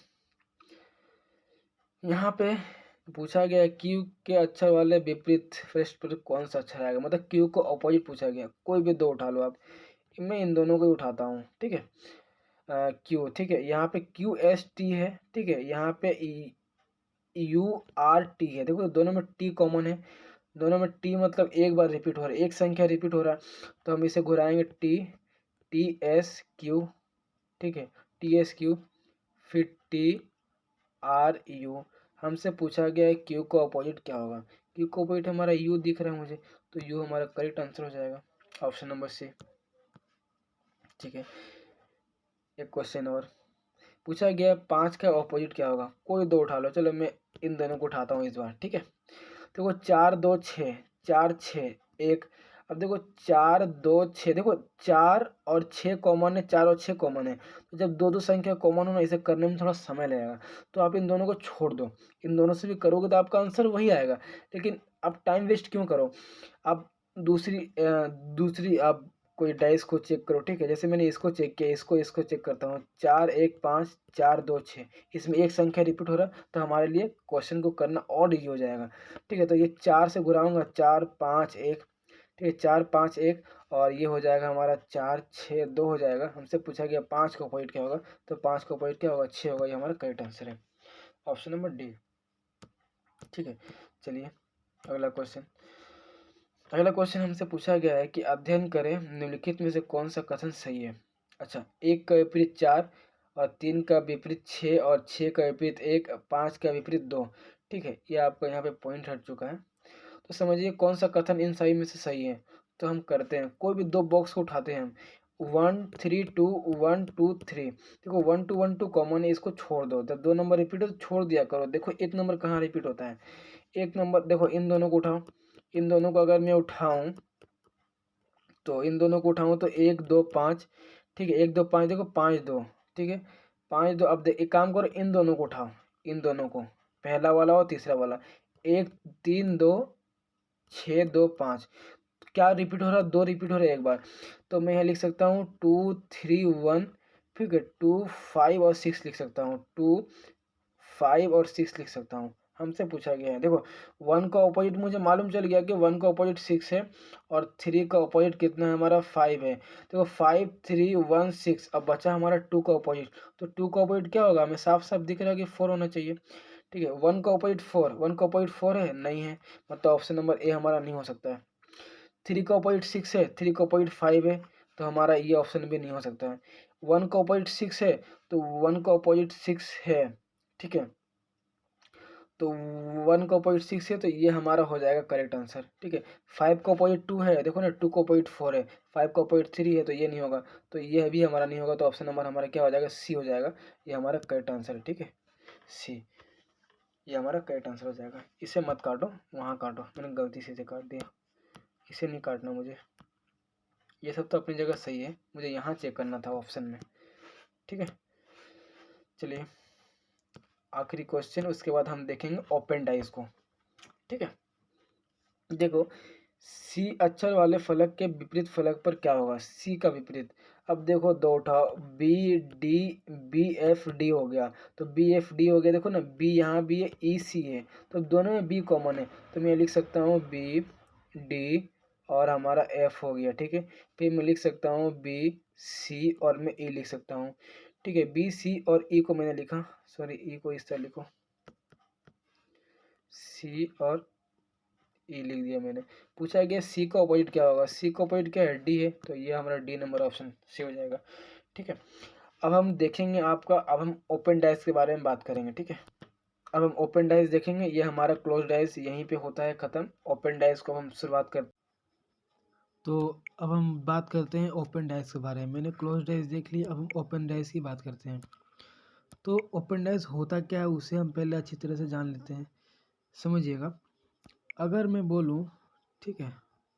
यहाँ पे पूछा गया क्यू के अक्षर वाले विपरीत पृष्ठ पर कौन सा अक्षर आएगा। मतलब क्यू को ऑपोजिट पूछा गया, कोई भी दो उठा लो आप। मैं इन दोनों को ही उठाता हूँ, ठीक है। क्यू, ठीक है, यहाँ पे क्यू एस टी है, ठीक है। यहाँ पे यू आर टी है। देखो दोनों में टी कॉमन है, दोनों में टी मतलब एक बार रिपीट हो रहा है, एक संख्या रिपीट हो रहा है। तो हम इसे घुराएंगे टी टी एस क्यू, ठीक है, टी एस क्यू। फिर टी आर यू। हमसे पूछा गया है क्यू को अपोजिट क्या होगा। क्यू को अपोजिट हमारा यू दिख रहा है मुझे, तो यू हमारा करेक्ट आंसर हो जाएगा, ऑप्शन नंबर सी, ठीक है। एक क्वेश्चन और पूछा गया 5 का ऑपोजिट क्या होगा। कोई दो उठा लो, चलो मैं इन दोनों को उठाता हूँ इस बार, ठीक है। देखो 4 2 6, 4 6 1। अब देखो 4 2 6, देखो 4 और 6 कॉमन है, 4 और 6 कॉमन है। तो जब दो दो संख्या कॉमन हो ना, इसे करने में थोड़ा समय लगेगा। तो आप इन दोनों को छोड़ दो, इन दोनों से भी करोगे तो आपका आंसर वही आएगा। लेकिन आप टाइम वेस्ट क्यों करो, आप दूसरी आप कोई डाइस को चेक करो, ठीक है। जैसे मैंने इसको चेक किया, इसको चेक करता हूँ। 4 1 5 4 2 6, इसमें एक संख्या रिपीट हो रहा है, तो हमारे लिए क्वेश्चन को करना और ईजी हो जाएगा, ठीक है। तो ये 4 से घुराऊंगा, 4 5 1, ठीक है, 4 5 1, और ये हो जाएगा हमारा 4 6 2 हो जाएगा। हमसे पूछा गया 5 का पॉइंट क्या होगा, तो 5 का पॉइंट क्या होगा, 6 होगा। ये हमारा करेक्ट आंसर है, ऑप्शन नंबर डी, ठीक है। चलिए अगला क्वेश्चन। अगला क्वेश्चन हमसे पूछा गया है कि अध्ययन करें निम्नलिखित में से कौन सा कथन सही है। अच्छा, 1 का विपरीत 4, और 3 का विपरीत 6, और 6 का विपरीत 1, 5 का विपरीत 2, ठीक है। ये आपका यहाँ पे पॉइंट हट चुका है। तो समझिए कौन सा कथन इन सभी में से सही है। तो हम करते हैं, कोई भी दो बॉक्स को उठाते हैं हम, 1 3 2 1 2 3। देखो 1 2 कॉमन है, इसको छोड़ दो। जब 2 नंबर रिपीट हो तो छोड़ दिया करो। देखो 1 नंबर कहाँ रिपीट होता है? 1 नंबर देखो, इन दोनों को उठाओ। इन दोनों को अगर मैं उठाऊं तो इन दोनों को उठाऊं तो 1 2 5, ठीक है, 1 2 5, देखो 5 2, ठीक है, 5 2। अब एक काम करो, इन दोनों को उठाओ, इन दोनों को, पहला वाला और तीसरा वाला। 1 3 2 6 2 5। क्या रिपीट हो रहा है? 2 रिपीट हो रहा है एक बार। तो मैं यहाँ लिख सकता हूँ 2 3 1, ठीक है, 2 5 और 6 लिख सकता हूँ, 2 5 और 6 लिख सकता हूँ। हमसे पूछा गया है, देखो 1 का ऑपोजिट मुझे मालूम चल गया कि 1 का ऑपोजिट 6 है और 3 का ऑपोजिट कितना है हमारा? 5 है। देखो 5 3 1 6। अब बचा हमारा 2 का ऑपोजिट। तो 2 का ऑपोजिट क्या होगा? हमें साफ साफ दिख रहा है कि 4 होना चाहिए। ठीक है, 1 का ऑपोजिट 4, 1 का ऑपोजिट 4 है? नहीं है, मतलब ऑप्शन नंबर ए हमारा नहीं हो सकता है। 3 का ऑपोजिट 6 है, 3 का ऑपोजिट 5 है, तो हमारा ये ऑप्शन भी नहीं हो सकता है। 1 का ऑपोजिट 6 है, तो 1 का ऑपोजिट 6 है, ठीक है, तो 1 का ऑपोजिट 6 है, तो ये हमारा हो जाएगा करेक्ट आंसर। ठीक है, 5 का ऑपोजिट 2 है, देखो ना, 2 का ऑपोजिट 4 है, 5 का ऑपोजिट 3 है, तो ये नहीं होगा, तो ये भी हमारा नहीं होगा। तो ऑप्शन नंबर हमारा क्या हो जाएगा? सी हो जाएगा। ये हमारा करेक्ट आंसर है। ठीक है, सी, ये हमारा करेक्ट आंसर हो जाएगा। इसे मत काटो, वहाँ काटो, मैंने गलती से काट दिया, इसे नहीं काटना मुझे। ये सब तो अपनी जगह सही है, मुझे यहाँ चेक करना था ऑप्शन में। ठीक है, चलिए आखिरी क्वेश्चन, उसके बाद हम देखेंगे ओपन डाइस को। ठीक है, देखो सी अक्षर वाले फलक के विपरीत फलक पर क्या होगा? सी का विपरीत। अब देखो दो उठाओ, B D, B F D हो गया, तो बी एफ डी हो गया, देखो ना, बी यहाँ भी है, ई सी है, तो दोनों में बी कॉमन है, तो मैं लिख सकता हूँ बी डी और हमारा एफ हो गया। ठीक है, फिर मैं लिख सकता हूँ बी सी और मैं ई लिख सकता हूँ। ठीक है, बी सी और ई को मैंने लिखा, सॉरी, ई को इस तरह लिखो, सी और ई लिख दिया मैंने। पूछा गया सी का ऑपोजिट क्या होगा? सी का ऑपोजिट क्या है? डी है, तो ये हमारा डी नंबर ऑप्शन सी हो जाएगा। ठीक है, अब हम देखेंगे आपका, अब हम ओपन डाइस के बारे में बात करेंगे। ठीक है, अब हम ओपन डाइस देखेंगे, ये हमारा क्लोज डाइस यहीं पे होता है ख़त्म। ओपन डाइस को हम शुरुआत कर, तो अब हम बात करते हैं ओपन डाइस के बारे में। मैंने क्लोज डाइस देख लिया, अब हम ओपन डाइस की बात करते हैं। तो ओपन डाइस होता क्या है उसे हम पहले अच्छी तरह से जान लेते हैं, समझिएगा। अगर मैं बोलूँ, ठीक है,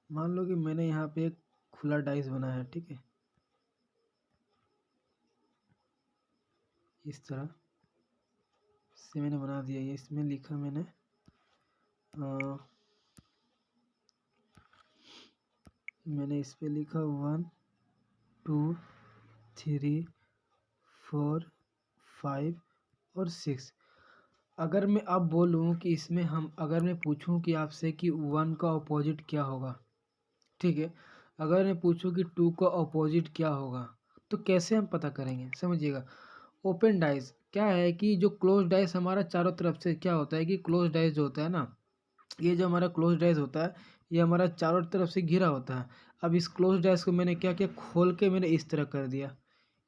मान लो कि मैंने यहाँ पे एक खुला डाइस बनाया है, ठीक है, इस तरह से मैंने बना दिया। ये इसमें लिखा मैंने इस पे लिखा 1 2 3 4 5 और 6। अगर मैं अब बोलूँ कि इसमें हम, अगर मैं पूछूं कि आपसे कि 1 का अपोजिट क्या होगा, ठीक है, अगर मैं पूछूं कि 2 का अपोजिट क्या होगा, तो कैसे हम पता करेंगे? समझिएगा, ओपन डाइस क्या है कि जो क्लोज डाइस हमारा चारों तरफ से क्या होता है कि क्लोज डाइस जो होता है ना, ये जो हमारा क्लोज डाइस होता है, ये हमारा चारों तरफ से घिरा होता है। अब इस क्लोज डाइस को मैंने क्या किया, खोल के मैंने इस तरह कर दिया,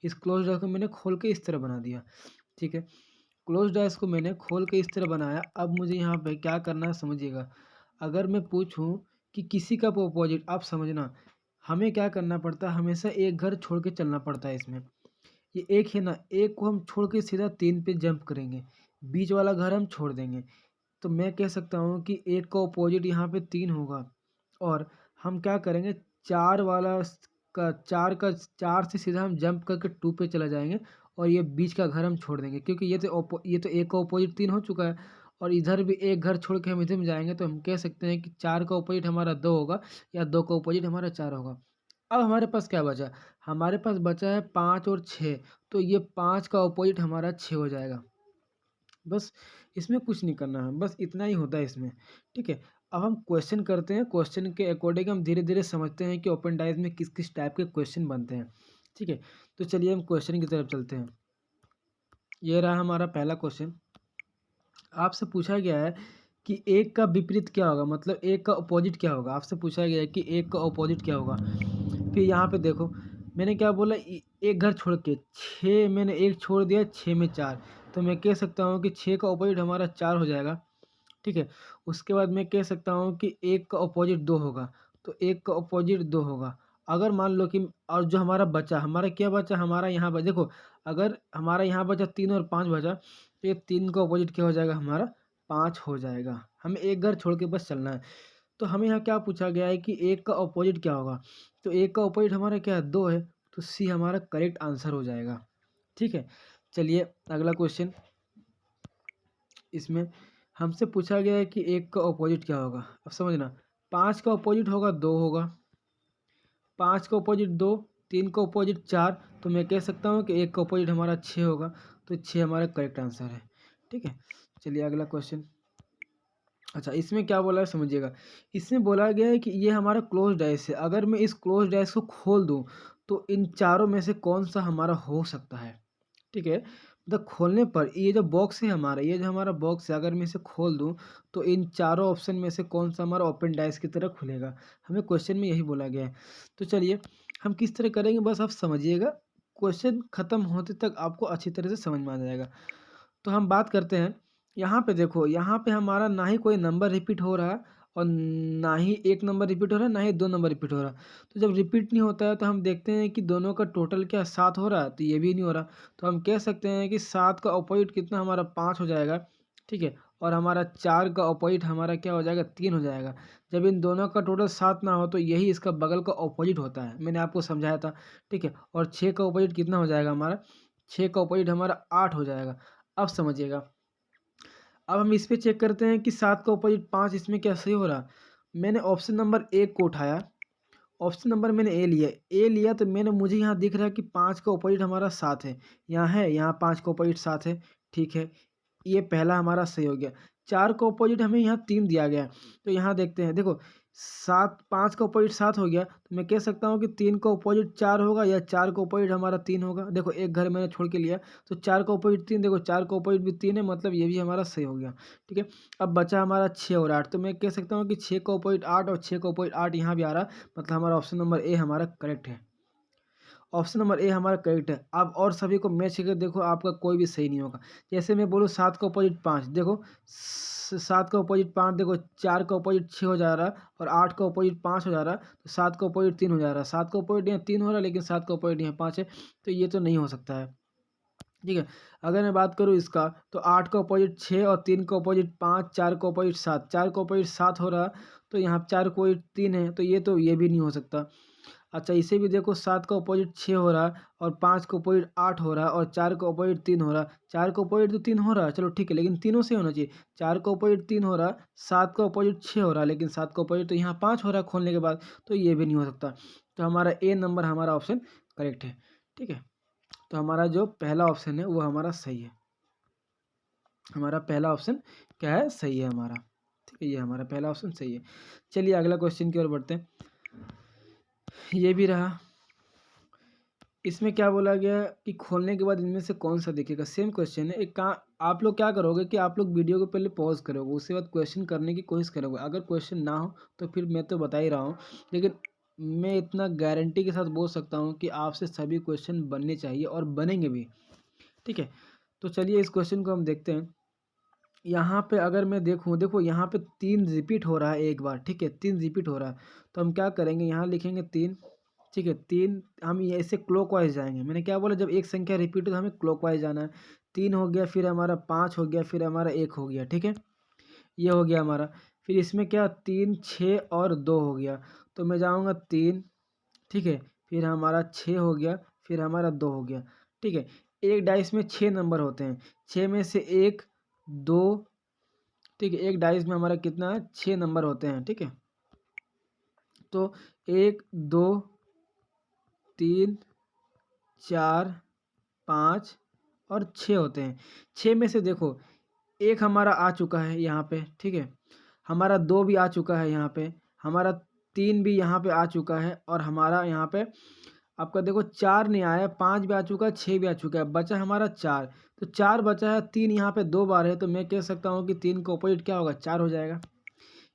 इस क्लोज डाइस को मैंने खोल के इस तरह बना दिया। ठीक है, क्लोज डाइस को मैंने खोल के इस तरह बनाया। अब मुझे यहाँ पे क्या करना है समझिएगा, अगर मैं पूछूं कि किसी का अपोजिट, आप समझना, हमें क्या करना पड़ता है, हमेशा एक घर छोड़ के चलना पड़ता है इसमें। ये एक है ना, एक को हम छोड़ के सीधा 3 पे जंप करेंगे, बीच वाला घर हम छोड़ देंगे। तो मैं कह सकता हूँ कि एक का ऑपोजिट यहाँ पे 3 होगा, और हम क्या करेंगे, 4 वाला का 4 से सीधा हम जंप करके 2 पे चला जाएंगे, और ये बीच का घर हम छोड़ देंगे, क्योंकि ये तो एक का ऑपोजिट 3 हो चुका है, और इधर भी एक घर छोड़ के हम इधर में जाएंगे, तो हम कह सकते हैं कि 4 का ऑपोजिट हमारा 2 होगा, या 2 का ऑपोजिट हमारा 4 होगा। अब हमारे पास क्या बचा? हमारे पास बचा है 5 और 6, तो ये 5 का ऑपोजिट हमारा 6 हो जाएगा। बस, इसमें कुछ नहीं करना है, बस इतना ही होता है इसमें। ठीक है, अब हम क्वेश्चन करते हैं, क्वेश्चन के अकॉर्डिंग हम धीरे धीरे समझते हैं कि ओपन डाइस में किस किस टाइप के क्वेश्चन बनते हैं। ठीक है, तो चलिए हम क्वेश्चन की तरफ चलते हैं। ये रहा हमारा पहला क्वेश्चन। आपसे पूछा गया है कि एक का विपरीत क्या होगा, मतलब एक का अपोजिट क्या होगा। आपसे पूछा गया है कि एक का अपोजिट क्या होगा। फिर यहाँ पे देखो, मैंने क्या बोला, एक घर छोड़ के 6, मैंने एक छोड़ दिया, 6 में 4, तो मैं कह सकता हूँ कि 6 का अपोजिट हमारा 4 हो जाएगा। ठीक है, उसके बाद मैं कह सकता हूँ कि एक का अपोजिट 2 होगा, तो एक का अपोजिट 2 होगा। अगर मान लो कि और जो हमारा बचा, हमारा क्या बचा, हमारा यहाँ पर देखो, अगर हमारा यहाँ बचा 3 और 5 बचा, तो ये 3 का अपोजिट क्या हो जाएगा, हमारा 5 हो जाएगा। हमें एक घर छोड़ के बस चलना है। तो हमें यहाँ क्या पूछा गया है कि 1 का अपोजिट क्या होगा, तो 1 का अपोजिट हमारा क्या है, 2 है, तो सी हमारा करेक्ट आंसर हो जाएगा। ठीक है, चलिए अगला क्वेश्चन। इसमें हमसे पूछा गया है कि 1 का अपोजिट क्या होगा। अब समझना, 5 का अपोजिट होगा 2 होगा, 5 का अपोजिट 2, 3 का अपोजिट 4, तो मैं कह सकता हूँ कि 1 का अपोजिट हमारा 6 होगा, तो 6 हमारा करेक्ट आंसर है। ठीक है, चलिए अगला क्वेश्चन। अच्छा, इसमें क्या बोला है समझिएगा। इसमें बोला गया है कि ये हमारा क्लोज डैश है, अगर मैं इस क्लोज डैश को खोल दूँ तो इन चारों में से कौन सा हमारा हो सकता है। ठीक है, मतलब खोलने पर ये जो बॉक्स है हमारा, ये जो हमारा बॉक्स है, अगर मैं इसे खोल दूं तो इन चारों ऑप्शन में से कौन सा हमारा ओपन डाइस की तरह खुलेगा। हमें क्वेश्चन में यही बोला गया है। तो चलिए हम किस तरह करेंगे, बस आप समझिएगा, क्वेश्चन खत्म होते तक आपको अच्छी तरह से समझ में आ जाएगा। तो हम बात करते हैं, यहाँ पे देखो, यहाँ पे हमारा ना ही कोई नंबर रिपीट हो रहा है और ना ही एक नंबर रिपीट हो रहा है, ना ही दो नंबर रिपीट हो रहा है। तो जब रिपीट नहीं होता है तो हम देखते हैं कि दोनों का टोटल क्या 7 हो रहा है, तो ये भी नहीं हो रहा। तो हम कह सकते हैं कि 7 का अपोजिट कितना हमारा 5 हो जाएगा। ठीक है, और हमारा 4 का अपोजिट हमारा क्या हो जाएगा, 3 हो जाएगा। जब इन दोनों का टोटल 7 ना हो तो यही इसका बगल का अपोजिट होता है, मैंने आपको समझाया था। ठीक है, और 6 का अपोजिट कितना हो जाएगा हमारा, 6 का अपोजिट हमारा 8 हो जाएगा। अब समझिएगा, अब हम इस पे चेक करते हैं कि 7 का अपोजिट 5, इसमें क्या सही हो रहा। मैंने ऑप्शन नंबर 1 को उठाया, ऑप्शन नंबर मैंने ए लिया, तो मैंने मुझे यहाँ दिख रहा है कि 5 का अपोजिट हमारा 7 है, यहाँ है, यहाँ 5 का अपोजिट 7 है। ठीक है, ये पहला हमारा सही हो गया। 4 का अपोजिट हमें यहाँ 3 दिया गया, तो यहाँ देखते हैं, देखो 7, 5 का अपोजिट 7 हो गया, तो मैं कह सकता हूँ कि 3 का अपोजिट 4 होगा या 4 का अपोजिट हमारा 3 होगा। देखो एक घर मैंने छोड़ के लिया, तो 4 का अपोजिट 3, देखो 4 का अपोजिट भी 3 है, मतलब ये भी हमारा सही हो गया। ठीक है, अब बचा हमारा 6 और 8, तो मैं कह सकता हूँ कि 6 का अपोजिट 8 और 6 का अपोजिट 8 यहाँ भी आ रहा, मतलब हमारा ऑप्शन नंबर ए हमारा करेक्ट है। ऑप्शन नंबर ए हमारा करेक्ट है। अब और सभी को मैच करके देखो, आपका कोई भी सही नहीं होगा। जैसे मैं बोलूँ 7 का अपोजिट 5, देखो 7 का अपोजिट 5, देखो 4 का अपोजिट 6 हो जा रहा है और 8 का अपोजिट 5 हो जा रहा है, तो 7 का अपोजिट 3 हो जा रहा है। 7 का अपोजिट यहाँ 3 हो रहा है, लेकिन 7 का अपोजिट यहाँ 5 है, तो ये तो नहीं हो सकता है। ठीक है, अगर मैं बात करूँ इसका, तो 8 का अपोजिट 6 और 3 का अपोजिट 5, 4 का अपोजिट 7, 4 का अपोजिट 7 हो रहा है, तो यहाँ 4 का अपोजिट 3 है, तो ये भी नहीं हो सकता। अच्छा, इसे भी देखो, 7 का अपोजिट 6 हो रहा है और 5 का अपोजिट 8 हो रहा है और 4 का अपोजिट 3 हो रहा है। 4 का अपोजिट तो 3 हो रहा है, चलो ठीक है, लेकिन तीनों से होना चाहिए। 4 का अपोजिट 3 हो रहा है, 7 का अपोजिट 6 हो रहा है, लेकिन 7 का अपोजिट तो यहाँ 5 हो रहा है खोलने के बाद, तो ये भी नहीं हो सकता। तो हमारा ए नंबर हमारा ऑप्शन करेक्ट है। ठीक है, तो हमारा जो पहला ऑप्शन है वो हमारा सही है। हमारा पहला ऑप्शन क्या है, सही है हमारा। ठीक है, ये हमारा पहला ऑप्शन सही है। चलिए अगला क्वेश्चन की ओर बढ़ते हैं। ये भी रहा, इसमें क्या बोला गया कि खोलने के बाद इनमें से कौन सा दिखेगा। सेम क्वेश्चन है। एक का आप लोग क्या करोगे कि आप लोग वीडियो को पहले पॉज करोगे, उसके बाद क्वेश्चन करने की कोशिश करोगे। अगर क्वेश्चन ना हो तो फिर मैं तो बता ही रहा हूँ, लेकिन मैं इतना गारंटी के साथ बोल सकता हूँ कि आपसे सभी क्वेश्चन बनने चाहिए और बनेंगे भी। ठीक है, तो चलिए इस क्वेश्चन को हम देखते हैं। यहाँ पे अगर मैं देखूँ, देखो यहाँ पे 3 रिपीट हो रहा है एक बार। ठीक है, 3 रिपीट हो रहा है, तो हम क्या करेंगे, यहाँ लिखेंगे 3। ठीक है, 3 हम ये ऐसे क्लॉकवाइज जाएंगे। मैंने क्या बोला, जब एक संख्या रिपीट हो तो हमें क्लॉकवाइज जाना है। 3 हो गया, फिर हमारा 5 हो गया, फिर हमारा 1 हो गया। ठीक है, ये हो गया हमारा। फिर इसमें क्या, 3, 6 और 2 हो गया, तो मैं जाऊँगा 3। ठीक है, फिर हमारा 6 हो गया, फिर हमारा 2 हो गया। ठीक है, एक डाइस में 6 नंबर होते हैं, 6 में से 1, 2। ठीक है, एक डाइस में हमारा कितना है, 6 नंबर होते हैं। ठीक है, तो 1, 2, 3, 4, 5 और 6 होते हैं। 6 में से देखो एक हमारा आ चुका है यहाँ पे। ठीक है, हमारा 2 भी आ चुका है यहाँ पे, हमारा 3 भी यहाँ पे आ चुका है, और हमारा यहाँ पे आपका देखो 4 नहीं आया, 5 भी आ चुका है, 6 भी आ चुका है, बचा हमारा 4। तो 4 बचा है, 3 यहाँ पे 2 बार है, तो मैं कह सकता हूँ कि 3 का अपोजिट क्या होगा, 4 हो जाएगा।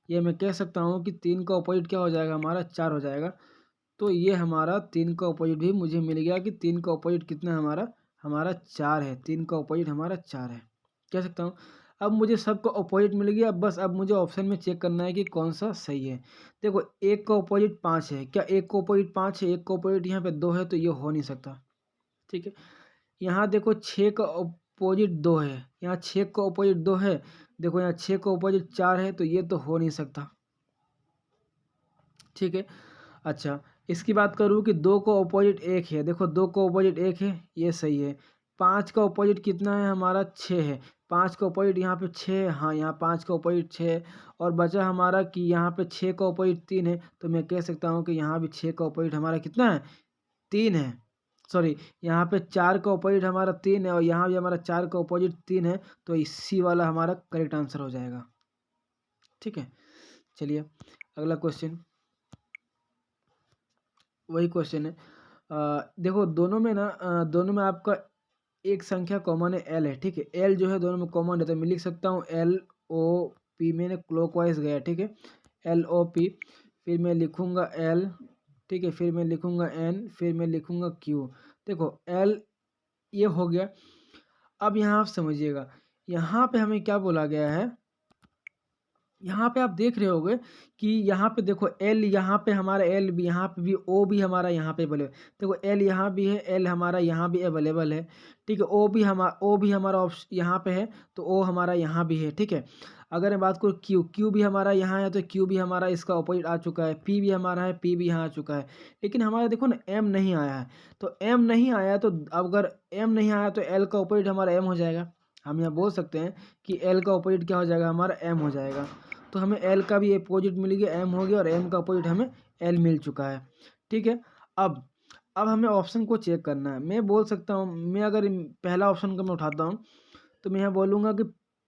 ये मैं कह सकता हूँ कि 3 का अपोजिट क्या हो जाएगा, हमारा 4 हो जाएगा। तो ये हमारा 3 का अपोजिट भी मुझे मिल गया कि 3 का अपोजिट कितना है हमारा, हमारा 4 है। 3 का अपोजिट हमारा 4 है, कह सकता हूँ। अब मुझे सबका अपोजिट मिल गया, बस अब मुझे ऑप्शन में चेक करना है कि कौन सा सही है। देखो एक का अपोजिट 5 है, क्या एक का अपोजिट 5 है? एक का अपोजिट यहाँ पे 2 है, तो ये हो नहीं सकता। ठीक है, यहाँ देखो 6 का अपोजिट 2 है, यहाँ 6 का अपोजिट 2 है, देखो यहाँ 6 का अपोजिट 4 है, तो ये तो हो नहीं सकता। ठीक है, अच्छा इसकी बात करूँ कि 2 का ऑपोजिट 1 है, देखो 2 का ऑपोजिट 1 है, ये सही है। 5 का ऑपोजिट कितना है हमारा? 6 है। 5 का ऑपोजिट यहाँ पे 6 है, हाँ यहाँ 5 का ऑपोजिट 6 है। और बचा हमारा कि यहाँ पे 6 का ऑपोजिट 3 है, तो मैं कह सकता हूँ कि यहाँ भी 6 का ऑपोजिट हमारा कितना है? 3 है। सॉरी, यहाँ पे 4 का ऑपोजिट हमारा 3 है और यहाँ भी हमारा 4 का ऑपोजिट 3 है, तो इसी वाला हमारा करेक्ट आंसर हो जाएगा। ठीक है, चलिए अगला क्वेश्चन, वही क्वेश्चन है। देखो दोनों में ना दोनों में आपका एक संख्या कॉमन है, एल है। ठीक है, एल जो है दोनों में कॉमन है, तो मैं लिख सकता हूँ एल ओ पी, मैंने क्लॉकवाइज गया। ठीक है, एल ओ पी, फिर मैं लिखूँगा एल, ठीक है, फिर मैं लिखूँगा एन, फिर मैं लिखूँगा क्यू। देखो एल ये हो गया। अब यहाँ आप समझिएगा, यहाँ पे हमें क्या बोला गया है, यहाँ पे आप देख रहे होगे कि यहाँ पे देखो एल, यहाँ पे हमारा एल भी, यहाँ पे भी ओ भी हमारा यहाँ पे अवेलेबल। देखो एल यहाँ भी है, एल हमारा यहाँ भी अवेलेबल है। ठीक है, ओ भी हमारा ऑप्शन यहाँ पे है, तो ओ हमारा यहाँ भी है। ठीक है, अगर मैं बात करूँ क्यू, क्यू भी हमारा यहाँ है, तो क्यू भी हमारा इसका ऑपोजिट आ चुका है। पी भी हमारा है, पी भी यहाँ आ चुका है। लेकिन हमारा देखो ना एम नहीं आया है, तो एम नहीं आया, तो अगर एम नहीं आया तो एल का ऑपोजिट हमारा एम हो जाएगा। हम यहाँ बोल सकते हैं कि एल का ऑपोजिट क्या हो जाएगा? हमारा एम हो जाएगा। तो हमें एल का भी अपोजिट मिल गया, एम हो गया, और एम का अपोजिट हमें एल मिल चुका है। ठीक है, अब हमें ऑप्शन को चेक करना है। मैं बोल सकता हूँ, मैं अगर पहला ऑप्शन का मैं उठाता हूँ, तो मैं यहाँ बोलूँगा कि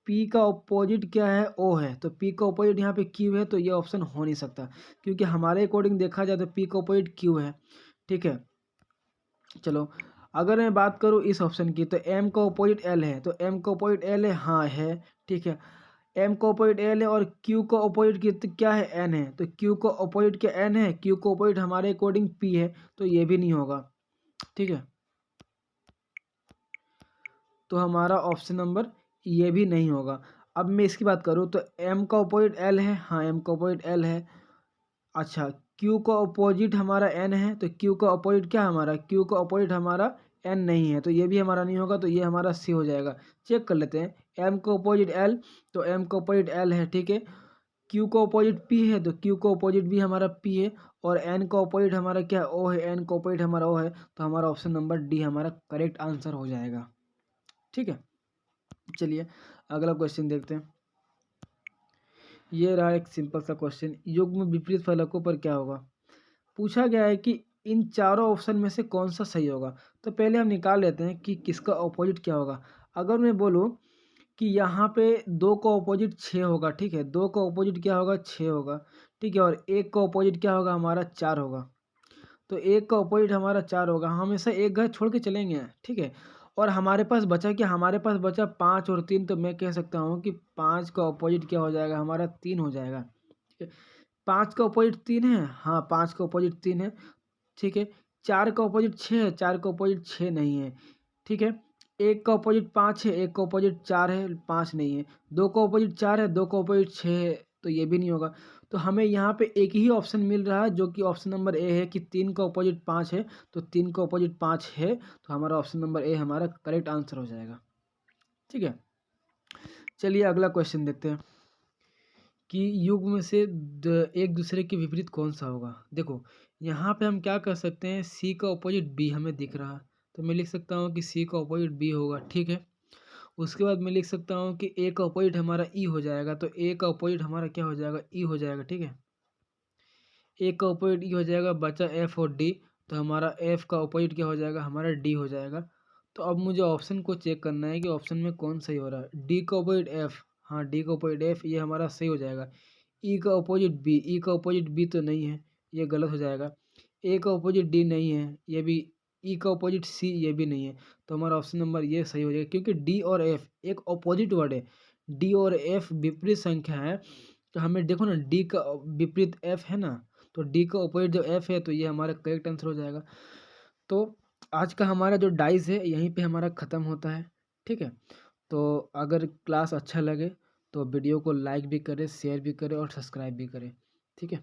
पी का अपोजिट क्या है? ओ है, तो पी का अपोजिट यहाँ पे क्यू है, तो ये ऑप्शन हो नहीं सकता, क्योंकि हमारे अकॉर्डिंग देखा जाए तो पी का अपोजिट क्यू है। ठीक है, चलो अगर मैं बात करूँ इस ऑप्शन की, तो एम का अपोजिट एल है, तो एम का अपोजिट एल है, हाँ है। ठीक है, एम का अपोजिट एल है और क्यू का अपोजिट क्या है? एन है, तो क्यू का अपोजिट क्या एन है? क्यू का अपोजिट हमारे अकॉर्डिंग पी है, तो ये भी नहीं होगा। ठीक है, तो हमारा ऑप्शन नंबर ये भी नहीं होगा। अब मैं इसकी बात करूँ तो एम का अपोजिट एल है, हाँ एम का अपोजिट एल है। अच्छा, क्यू का अपोजिट हमारा एन है, तो क्यू का अपोजिट क्या हमारा? क्यू का अपोजिट हमारा एन नहीं है, तो ये भी हमारा नहीं होगा, तो ये हमारा सी हो जाएगा। चेक कर लेते हैं, एम का अपोजिट एल, तो एम का अपोजिट एल है। ठीक है, क्यू का अपोजिट पी है, तो क्यू का अपोजिट भी हमारा पी है, और एन का अपोजिट हमारा क्या है? ओ है, एन का अपोजिट हमारा ओ है, तो हमारा ऑप्शन नंबर डी हमारा करेक्ट आंसर हो जाएगा। ठीक है, चलिए अगला क्वेश्चन देखते हैं। ये रहा एक सिंपल सा क्वेश्चन, युग्म विपरीत फलकों पर क्या होगा? पूछा गया है कि इन चारों ऑप्शन में से कौन सा सही होगा। तो पहले हम निकाल लेते हैं कि किसका ऑपोजिट क्या होगा। अगर मैं बोलूँ कि यहाँ पे 2 का ऑपोजिट 6 होगा, ठीक है, 2 का ऑपोजिट क्या होगा? 6 होगा। ठीक है, और 1 का ऑपोजिट क्या होगा? हमारा 4 होगा। तो 1 का ऑपोजिट हमारा 4 होगा, हम हमेशा एक घर छोड़ के चलेंगे। ठीक है, और हमारे पास बचा क्या? हमारे पास बचा 5 और 3, तो मैं कह सकता हूँ कि 5 का ऑपोजिट क्या हो जाएगा? हमारा 3 हो जाएगा। ठीक है, 5 का ऑपोजिट 3 है, हाँ 5 का ऑपोजिट 3 है। ठीक है, 4 का ऑपोजिट 6 है, 4 का ऑपोजिट 6 नहीं है। ठीक है, 1 का ऑपोजिट 5 है, 1 का ऑपोजिट 4 है, 5 नहीं है। 2 का ऑपोजिट 4 है, 2 का ऑपोजिट 6 है, तो ये भी नहीं होगा। तो हमें यहाँ पे एक ही ऑप्शन मिल रहा है, जो कि ऑप्शन नंबर ए है कि 3 का ऑपोजिट 5 है, तो 3 का ऑपोजिट 5 है, तो हमारा ऑप्शन नंबर ए हमारा करेक्ट आंसर हो जाएगा। ठीक है, चलिए अगला क्वेश्चन देखते हैं कि युग में से एक दूसरे के विपरीत कौन सा होगा। देखो यहाँ पे हम क्या कर सकते हैं, सी का ऑपोजिट बी हमें दिख रहा है, तो मैं लिख सकता हूँ कि सी का ऑपोजिट बी होगा। ठीक है, उसके बाद मैं लिख सकता हूँ कि ए का ऑपोजिट हमारा ई हो जाएगा, तो ए का ऑपोजिट हमारा क्या हो जाएगा? ई हो जाएगा। ठीक है, ए का ऑपोजिट ई हो जाएगा, बचा एफ और डी, तो हमारा एफ का ऑपोजिट क्या हो जाएगा? हमारा डी हो जाएगा। तो अब मुझे ऑप्शन को चेक करना है कि ऑप्शन में कौन सही हो रहा है। डी का ऑपोजिट एफ, हाँ डी का ऑपोजिट एफ, ये हमारा सही हो जाएगा। ई का ऑपोजिट बी, ई का ऑपोजिट बी तो नहीं है, ये गलत हो जाएगा। ए का ऑपोजिट डी नहीं है, ये भी। ई का ऑपोजिट सी, ये भी नहीं है, तो हमारा ऑप्शन नंबर ये सही हो जाएगा, क्योंकि डी और एफ एक ऑपोजिट वर्ड है। डी और एफ विपरीत संख्या है, तो हमें देखो ना, डी का विपरीत एफ है ना, तो डी का ऑपोजिट जो एफ है, तो ये हमारा करेक्ट आंसर हो जाएगा। तो आज का हमारा जो डाइस है यहीं पे हमारा ख़त्म होता है। ठीक है, तो अगर क्लास अच्छा लगे तो वीडियो को लाइक भी करें, शेयर भी करें और सब्सक्राइब भी करें। ठीक है।